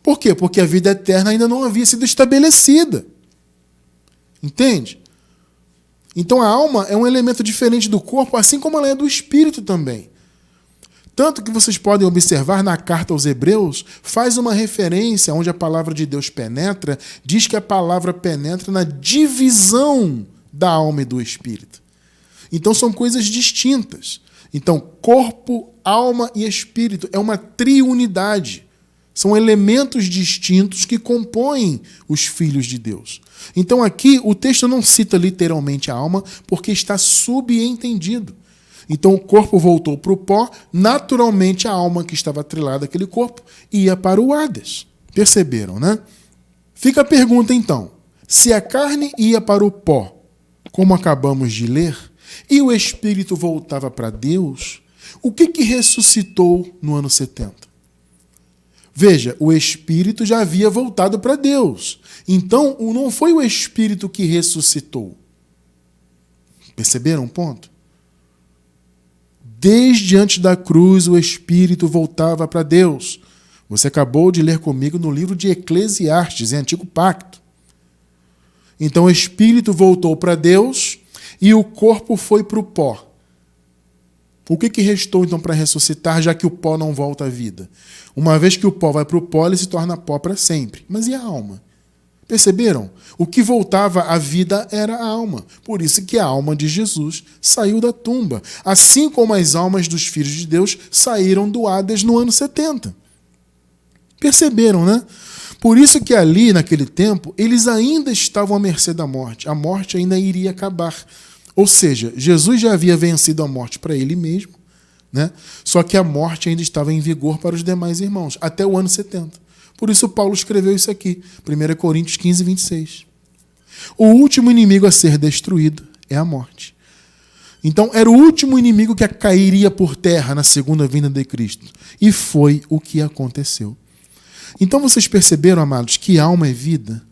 Por quê? Porque a vida eterna ainda não havia sido estabelecida. Entende? Então a alma é um elemento diferente do corpo, assim como ela é do espírito também. Tanto que vocês podem observar na carta aos Hebreus, faz uma referência onde a palavra de Deus penetra, diz que a palavra penetra na divisão da alma e do espírito. Então são coisas distintas. Então, corpo, alma e espírito é uma triunidade. São elementos distintos que compõem os filhos de Deus. Então aqui o texto não cita literalmente a alma, porque está subentendido. Então o corpo voltou para o pó, naturalmente a alma que estava atrelada àquele corpo ia para o Hades. Perceberam, né? Fica a pergunta então, se a carne ia para o pó, como acabamos de ler, e o espírito voltava para Deus, o que ressuscitou no ano 70? Veja, o espírito já havia voltado para Deus. Então, não foi o espírito que ressuscitou. Perceberam o ponto? Desde antes da cruz, o espírito voltava para Deus. Você acabou de ler comigo no livro de Eclesiastes, em Antigo Pacto. Então, o espírito voltou para Deus e o corpo foi para o pó. O que restou, então, para ressuscitar, já que o pó não volta à vida? Uma vez que o pó vai para o pó, ele se torna pó para sempre. Mas e a alma? Perceberam? O que voltava à vida era a alma. Por isso que a alma de Jesus saiu da tumba. Assim como as almas dos filhos de Deus saíram do Hades no ano 70. Perceberam, né? Por isso que ali, naquele tempo, eles ainda estavam à mercê da morte. A morte ainda iria acabar. Ou seja, Jesus já havia vencido a morte para ele mesmo, né? Só que a morte ainda estava em vigor para os demais irmãos, até o ano 70. Por isso Paulo escreveu isso aqui, 1 Coríntios 15, 26. O último inimigo a ser destruído é a morte. Então, era o último inimigo que cairia por terra na segunda vinda de Cristo. E foi o que aconteceu. Então, vocês perceberam, amados, que alma é vida?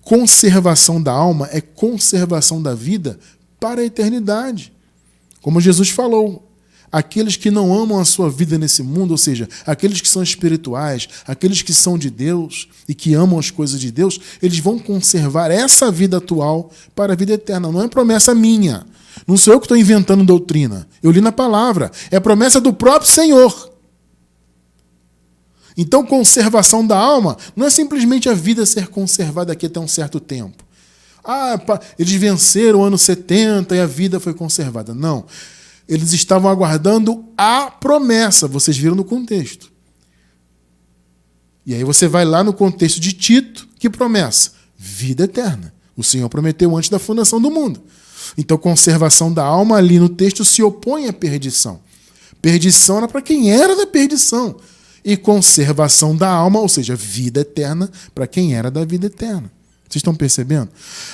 Conservação da alma é conservação da vida para a eternidade. Como Jesus falou, aqueles que não amam a sua vida nesse mundo, ou seja, aqueles que são espirituais, aqueles que são de Deus e que amam as coisas de Deus, eles vão conservar essa vida atual para a vida eterna. Não é promessa minha. Não sou eu que estou inventando doutrina. Eu li na palavra. É promessa do próprio Senhor. Então, conservação da alma não é simplesmente a vida ser conservada aqui até um certo tempo. Eles venceram o ano 70 e a vida foi conservada. Não. Eles estavam aguardando a promessa. Vocês viram no contexto. E aí você vai lá no contexto de Tito. Que promessa? Vida eterna. O Senhor prometeu antes da fundação do mundo. Então, conservação da alma ali no texto se opõe à perdição. Perdição era para quem era da perdição. E conservação da alma, ou seja, vida eterna, para quem era da vida eterna. Vocês estão percebendo?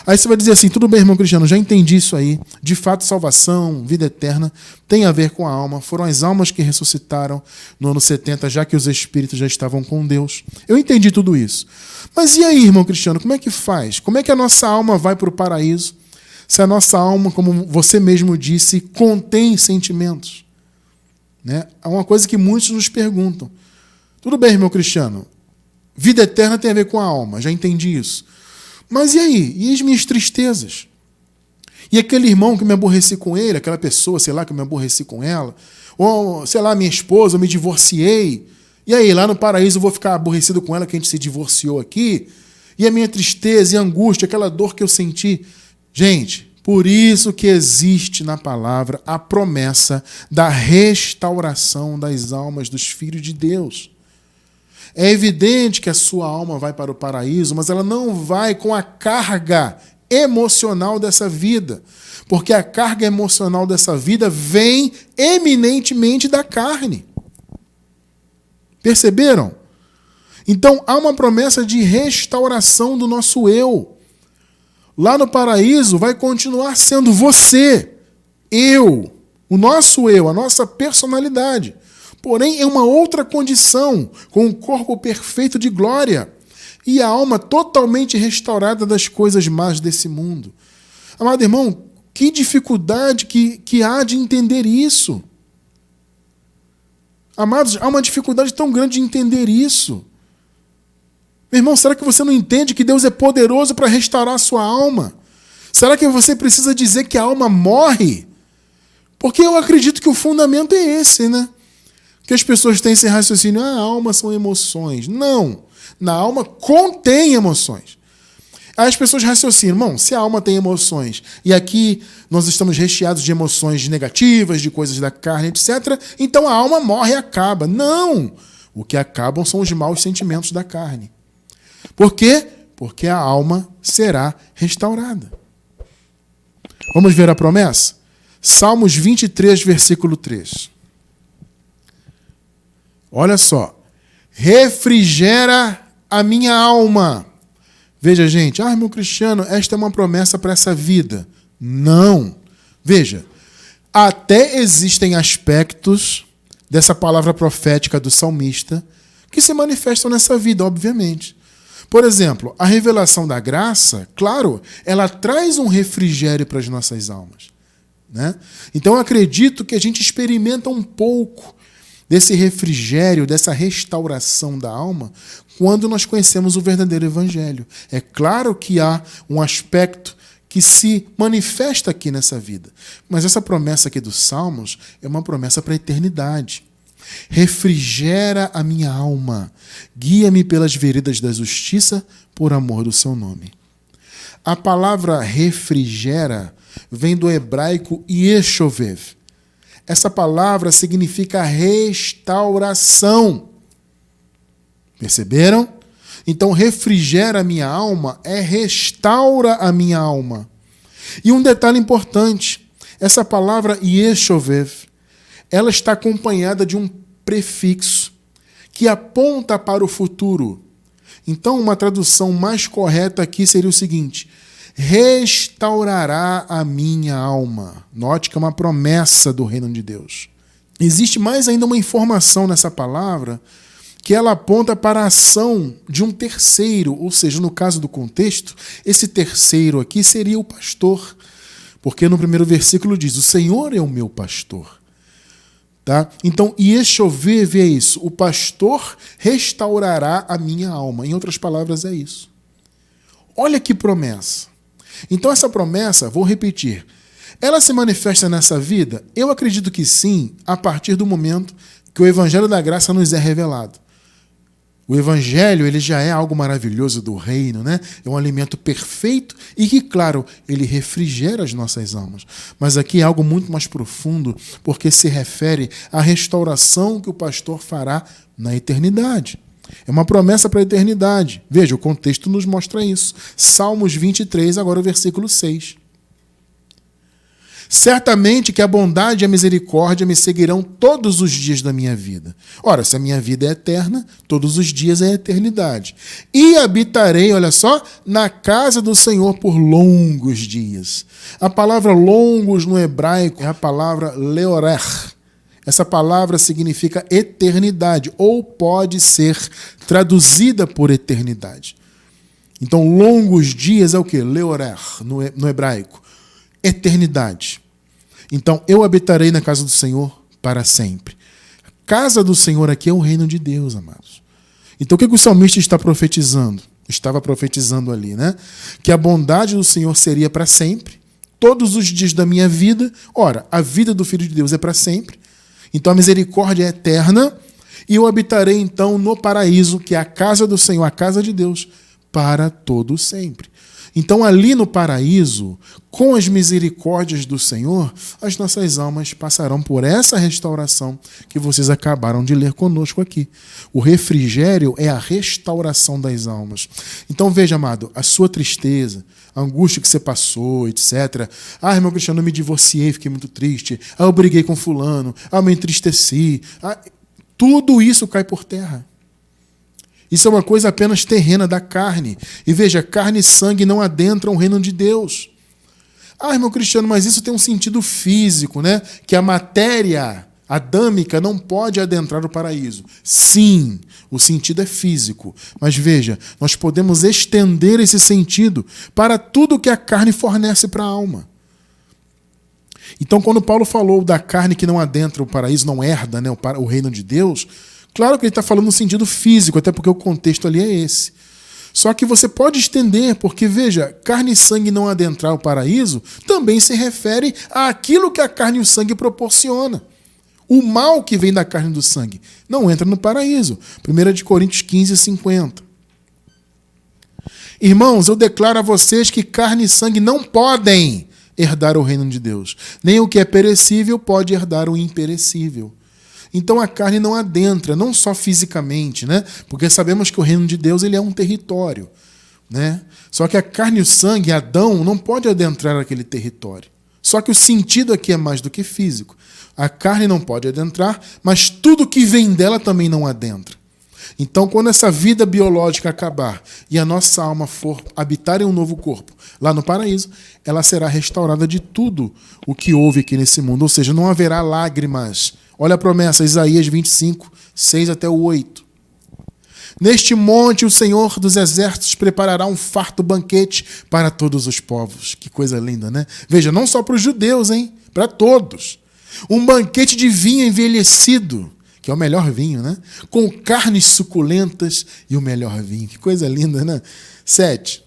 Aí você vai dizer assim, tudo bem, irmão Cristiano, já entendi isso aí. De fato, salvação, vida eterna, tem a ver com a alma. Foram as almas que ressuscitaram no ano 70, já que os espíritos já estavam com Deus. Eu entendi tudo isso. Mas e aí, irmão Cristiano, como é que faz? Como é que a nossa alma vai para o paraíso? Se a nossa alma, como você mesmo disse, contém sentimentos. Né? É uma coisa que muitos nos perguntam. Tudo bem, irmão Cristiano, vida eterna tem a ver com a alma, já entendi isso. Mas e aí? E as minhas tristezas? E aquele irmão que me aborreci com ele, aquela pessoa, sei lá, que eu me aborreci com ela, ou, sei lá, minha esposa, eu me divorciei, e aí, lá no paraíso eu vou ficar aborrecido com ela que a gente se divorciou aqui? E a minha tristeza e angústia, aquela dor que eu senti? Gente, por isso que existe na palavra a promessa da restauração das almas dos filhos de Deus. É evidente que a sua alma vai para o paraíso, mas ela não vai com a carga emocional dessa vida. Porque a carga emocional dessa vida vem eminentemente da carne. Perceberam? Então, há uma promessa de restauração do nosso eu. Lá no paraíso vai continuar sendo você, eu, o nosso eu, a nossa personalidade. Porém, é uma outra condição, com um corpo perfeito de glória e a alma totalmente restaurada das coisas más desse mundo. Amado irmão, que dificuldade que há de entender isso. Amados, há uma dificuldade tão grande de entender isso. Meu irmão, será que você não entende que Deus é poderoso para restaurar a sua alma? Será que você precisa dizer que a alma morre? Porque eu acredito que o fundamento é esse, né? Que as pessoas têm esse raciocínio, a alma são emoções. Não, na alma contém emoções. Aí as pessoas raciocinam, irmão, se a alma tem emoções, e aqui nós estamos recheados de emoções negativas, de coisas da carne, etc., então a alma morre e acaba. Não! O que acabam são os maus sentimentos da carne. Por quê? Porque a alma será restaurada. Vamos ver a promessa? Salmos 23, versículo 3. Olha só. Refrigera a minha alma. Veja, gente, meu Cristiano, esta é uma promessa para essa vida. Não. Veja, até existem aspectos dessa palavra profética do salmista que se manifestam nessa vida, obviamente. Por exemplo, a revelação da graça, claro, ela traz um refrigério para as nossas almas, né? Então, eu acredito que a gente experimenta um pouco desse refrigério, dessa restauração da alma, quando nós conhecemos o verdadeiro evangelho. É claro que há um aspecto que se manifesta aqui nessa vida. Mas essa promessa aqui dos Salmos é uma promessa para a eternidade. Refrigera a minha alma, guia-me pelas veredas da justiça, por amor do seu nome. A palavra refrigera vem do hebraico yeshovev. Essa palavra significa restauração. Perceberam? Então, refrigera a minha alma é restaura a minha alma. E um detalhe importante, essa palavra yeshovev, ela está acompanhada de um prefixo que aponta para o futuro. Então, uma tradução mais correta aqui seria o seguinte: restaurará a minha alma. Note que é uma promessa do reino de Deus. Existe mais ainda uma informação nessa palavra que ela aponta para a ação de um terceiro, ou seja, no caso do contexto, esse terceiro aqui seria o pastor, porque no primeiro versículo diz: o Senhor é o meu pastor. Tá? Então, Yeshovev é isso, o pastor restaurará a minha alma. Em outras palavras, é isso. Olha que promessa. Então, essa promessa, vou repetir, ela se manifesta nessa vida? Eu acredito que sim, a partir do momento que o Evangelho da Graça nos é revelado. O Evangelho, ele já é algo maravilhoso do reino, né? É um alimento perfeito e que, claro, ele refrigera as nossas almas. Mas aqui é algo muito mais profundo, porque se refere à restauração que o pastor fará na eternidade. É uma promessa para a eternidade. Veja, o contexto nos mostra isso. Salmos 23, agora o versículo 6. Certamente que a bondade e a misericórdia me seguirão todos os dias da minha vida. Ora, se a minha vida é eterna, todos os dias é a eternidade. E habitarei, olha só, na casa do Senhor por longos dias. A palavra longos no hebraico é a palavra leorer. Essa palavra significa eternidade, ou pode ser traduzida por eternidade. Então, longos dias é o quê? Leorer, no hebraico. Eternidade. Então, eu habitarei na casa do Senhor para sempre. A casa do Senhor aqui é o reino de Deus, amados. Então, o que o salmista está profetizando? Estava profetizando ali, né? Que a bondade do Senhor seria para sempre, todos os dias da minha vida. Ora, a vida do Filho de Deus é para sempre. Então, a misericórdia é eterna. E eu habitarei, então, no paraíso, que é a casa do Senhor, a casa de Deus, para todo sempre. Então, ali no paraíso, com as misericórdias do Senhor, as nossas almas passarão por essa restauração que vocês acabaram de ler conosco aqui. O refrigério é a restauração das almas. Então, veja, amado, a sua tristeza, a angústia que você passou, etc. Irmão Cristiano, eu me divorciei, fiquei muito triste. Eu briguei com fulano. Eu me entristeci. Tudo isso cai por terra. Isso é uma coisa apenas terrena da carne. E veja, carne e sangue não adentram o reino de Deus. Irmão Cristiano, mas isso tem um sentido físico, né? Que a matéria adâmica não pode adentrar o paraíso. Sim, o sentido é físico. Mas veja, nós podemos estender esse sentido para tudo que a carne fornece para a alma. Então, quando Paulo falou da carne que não adentra o paraíso, não herda, né, o reino de Deus, claro que ele está falando no sentido físico, até porque o contexto ali é esse. Só que você pode estender, porque, veja, carne e sangue não adentrar o paraíso também se refere àquilo que a carne e o sangue proporciona. O mal que vem da carne e do sangue não entra no paraíso. 1 Coríntios 15, 50. Irmãos, eu declaro a vocês que carne e sangue não podem herdar o reino de Deus. Nem o que é perecível pode herdar o imperecível. Então a carne não adentra, não só fisicamente, né? Porque sabemos que o reino de Deus ele é um território, né? Só que a carne e o sangue, Adão, não pode adentrar aquele território. Só que o sentido aqui é mais do que físico. A carne não pode adentrar, mas tudo que vem dela também não adentra. Então, quando essa vida biológica acabar e a nossa alma for habitar em um novo corpo, lá no paraíso, ela será restaurada de tudo o que houve aqui nesse mundo. Ou seja, não haverá lágrimas. Olha a promessa, Isaías 25, 6 até o 8. Neste monte o Senhor dos Exércitos preparará um farto banquete para todos os povos. Que coisa linda, né? Veja, não só para os judeus, hein? Para todos. Um banquete de vinho envelhecido, que é o melhor vinho, né? Com carnes suculentas e o melhor vinho. Que coisa linda, né? 7.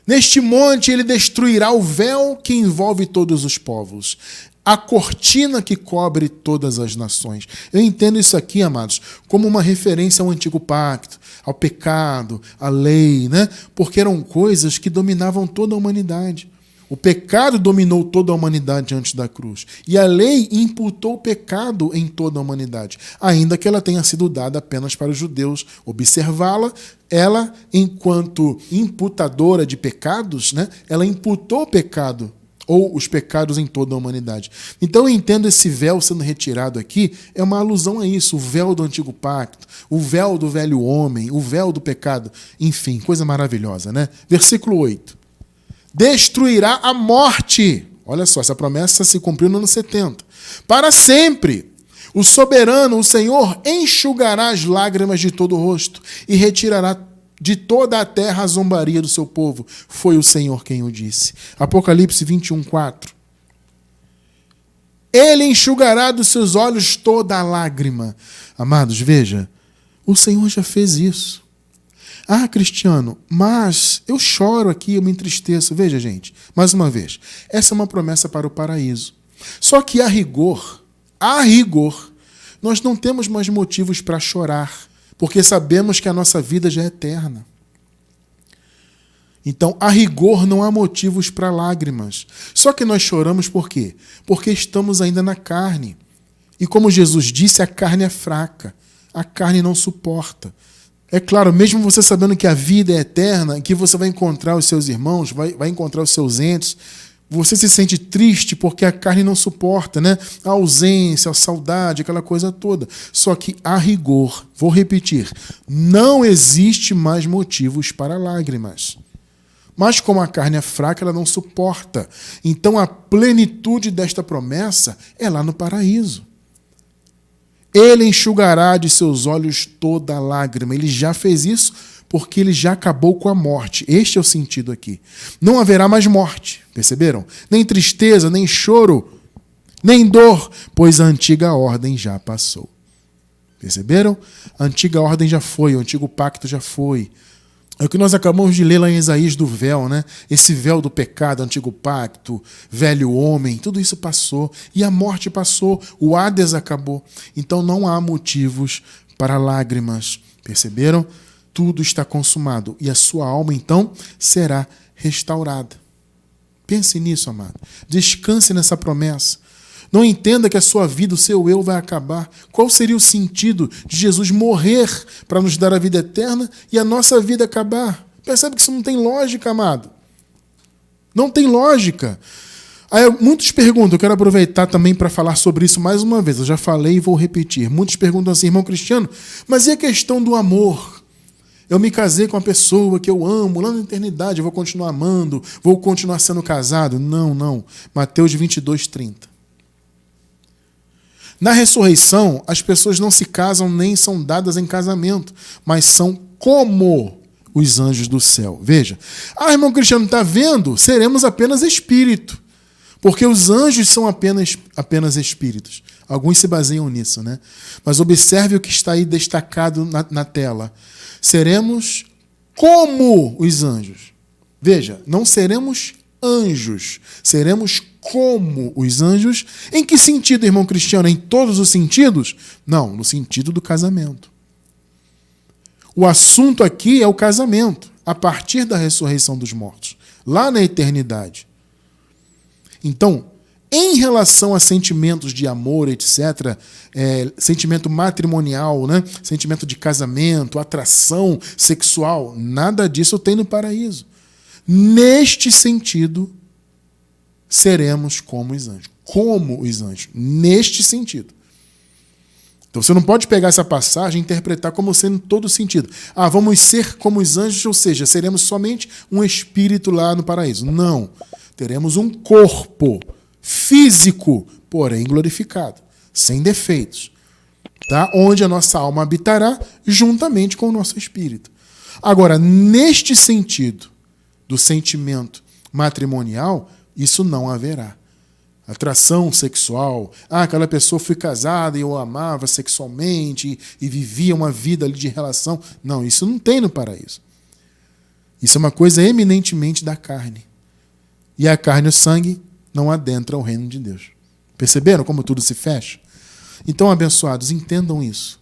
Neste monte ele destruirá o véu que envolve todos os povos, a cortina que cobre todas as nações. Eu entendo isso aqui, amados, como uma referência ao antigo pacto, ao pecado, à lei, né? Porque eram coisas que dominavam toda a humanidade. O pecado dominou toda a humanidade antes da cruz. E a lei imputou o pecado em toda a humanidade, ainda que ela tenha sido dada apenas para os judeus observá-la. Ela, enquanto imputadora de pecados, né, ela imputou o pecado ou os pecados em toda a humanidade. Então eu entendo esse véu sendo retirado aqui, é uma alusão a isso, o véu do antigo pacto, o véu do velho homem, o véu do pecado, enfim, coisa maravilhosa, né? Versículo 8. Destruirá a morte. Olha só, essa promessa se cumpriu no ano 70. Para sempre. O soberano, o Senhor, enxugará as lágrimas de todo o rosto e retirará de toda a terra a zombaria do seu povo. Foi o Senhor quem o disse. Apocalipse 21, 4. Ele enxugará dos seus olhos toda a lágrima. Amados, veja, o Senhor já fez isso. Ah, Cristiano, mas eu choro aqui, eu me entristeço. Veja, gente, mais uma vez, essa é uma promessa para o paraíso. Só que a rigor, nós não temos mais motivos para chorar, porque sabemos que a nossa vida já é eterna. Então, a rigor, não há motivos para lágrimas. Só que nós choramos por quê? Porque estamos ainda na carne. E como Jesus disse, a carne é fraca, a carne não suporta. É claro, mesmo você sabendo que a vida é eterna, que você vai encontrar os seus irmãos, vai encontrar os seus entes, você se sente triste porque a carne não suporta, né? A ausência, a saudade, aquela coisa toda. Só que, a rigor, vou repetir, não existe mais motivos para lágrimas. Mas como a carne é fraca, ela não suporta. Então a plenitude desta promessa é lá no paraíso. Ele enxugará de seus olhos toda a lágrima. Ele já fez isso porque ele já acabou com a morte. Este é o sentido aqui. Não haverá mais morte, perceberam? Nem tristeza, nem choro, nem dor, pois a antiga ordem já passou. Perceberam? A antiga ordem já foi, o antigo pacto já foi. É o que nós acabamos de ler lá em Isaías do véu, né? Esse véu do pecado, antigo pacto, velho homem, tudo isso passou. E a morte passou, o Hades acabou. Então não há motivos para lágrimas. Perceberam? Tudo está consumado. E a sua alma, então, será restaurada. Pense nisso, amado. Descanse nessa promessa. Não entenda que a sua vida, o seu eu vai acabar. Qual seria o sentido de Jesus morrer para nos dar a vida eterna e a nossa vida acabar? Percebe que isso não tem lógica, amado. Não tem lógica. Aí, muitos perguntam, eu quero aproveitar também para falar sobre isso mais uma vez. Eu já falei e vou repetir. Muitos perguntam assim, irmão Cristiano, mas e a questão do amor? Eu me casei com uma pessoa que eu amo, lá na eternidade eu vou continuar amando, vou continuar sendo casado? Não. Mateus 22, 30. Na ressurreição, as pessoas não se casam nem são dadas em casamento, mas são como os anjos do céu. Veja. Ah, irmão Cristiano, está vendo? Seremos apenas espírito. Porque os anjos são apenas espíritos. Alguns se baseiam nisso, né? Mas observe o que está aí destacado na tela. Seremos como os anjos. Veja, não seremos anjos, seremos como os anjos. Em que sentido, irmão Cristiano? Em todos os sentidos? Não, no sentido do casamento. O assunto aqui é o casamento. a partir da ressurreição dos mortos, lá na eternidade. Então, em relação a sentimentos de amor, etc., sentimento matrimonial, né? Sentimento de casamento, atração sexual, nada disso tem no paraíso. Neste sentido, seremos como os anjos. Como os anjos. Neste sentido. Então você não pode pegar essa passagem e interpretar como sendo todo sentido. Vamos ser como os anjos, ou seja, seremos somente um espírito lá no paraíso. Não. Teremos um corpo físico, porém glorificado, sem defeitos, tá? Onde a nossa alma habitará juntamente com o nosso espírito. Agora, neste sentido do sentimento matrimonial, isso não haverá. Atração sexual, aquela pessoa foi casada e eu amava sexualmente e vivia uma vida ali de relação. Não, isso não tem no paraíso. Isso é uma coisa eminentemente da carne. E a carne e o sangue não adentram o reino de Deus. Perceberam como tudo se fecha? Então, abençoados, entendam isso.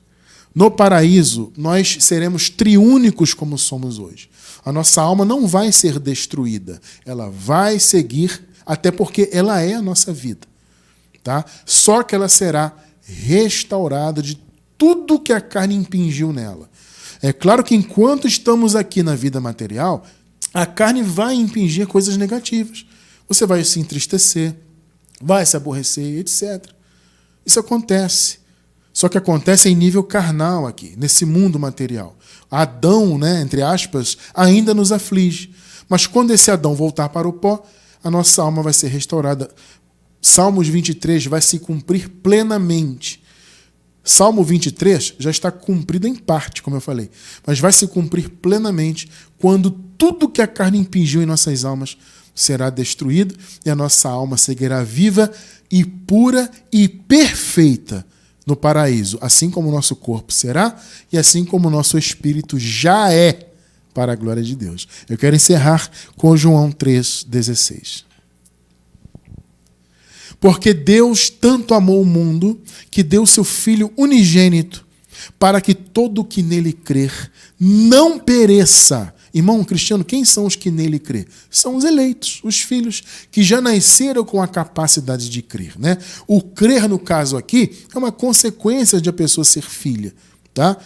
No paraíso, nós seremos triúnicos como somos hoje. A nossa alma não vai ser destruída. Ela vai seguir, até porque ela é a nossa vida. Tá? Só que ela será restaurada de tudo que a carne impingiu nela. É claro que enquanto estamos aqui na vida material, a carne vai impingir coisas negativas. Você vai se entristecer, vai se aborrecer, etc. Isso acontece. Só que acontece em nível carnal aqui, nesse mundo material. Adão, né, entre aspas, ainda nos aflige. Mas quando esse Adão voltar para o pó, a nossa alma vai ser restaurada. Salmos 23 vai se cumprir plenamente. Salmo 23 já está cumprido em parte, como eu falei. Mas vai se cumprir plenamente quando tudo que a carne impingiu em nossas almas será destruído e a nossa alma seguirá viva e pura e perfeita no paraíso, assim como o nosso corpo será e assim como o nosso espírito já é, para a glória de Deus. Eu quero encerrar com João 3,16. Porque Deus tanto amou o mundo que deu seu Filho unigênito para que todo o que nele crer não pereça. Irmão cristiano, quem são os que nele crê? São os eleitos, os filhos que já nasceram com a capacidade de crer, né? O crer, no caso aqui, é uma consequência de a pessoa ser filha, tá?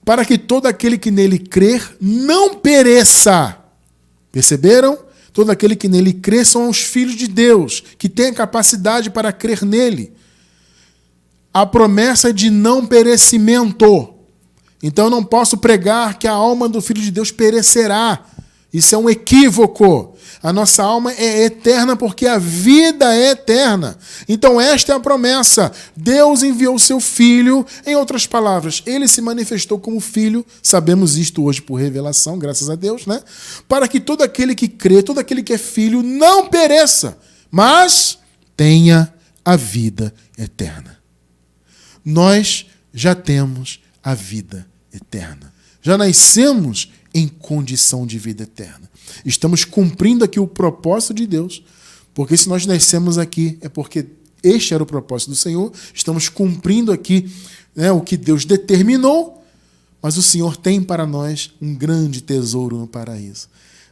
Para que todo aquele que nele crer não pereça. Perceberam? Todo aquele que nele crê são os filhos de Deus, que têm a capacidade para crer nele. A promessa de não perecimento. Então eu não posso pregar que a alma do Filho de Deus perecerá. Isso é um equívoco. A nossa alma é eterna porque a vida é eterna. Então esta é a promessa. Deus enviou o seu Filho. Em outras palavras, ele se manifestou como Filho. Sabemos isto hoje por revelação, graças a Deus, né? Para que todo aquele que crê, todo aquele que é filho, não pereça, mas tenha a vida eterna. Nós já temos a vida eterna. Já nascemos em condição de vida eterna. Estamos cumprindo aqui o propósito de Deus, porque se nós nascemos aqui é porque este era o propósito do Senhor. Estamos cumprindo aqui, né, o que Deus determinou, mas o Senhor tem para nós um grande tesouro no paraíso.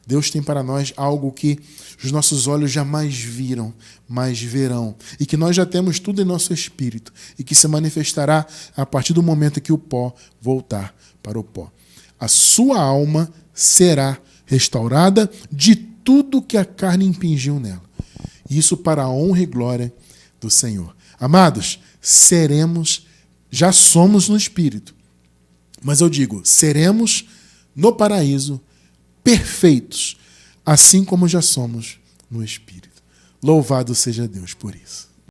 Deus tem para nós algo que os nossos olhos jamais viram, mas verão. E que nós já temos tudo em nosso espírito. E que se manifestará a partir do momento que o pó voltar para o pó. A sua alma será restaurada de tudo que a carne impingiu nela. Isso para a honra e glória do Senhor. Amados, já somos no espírito. Mas eu digo, seremos no paraíso perfeitos, assim como já somos no Espírito. Louvado seja Deus por isso.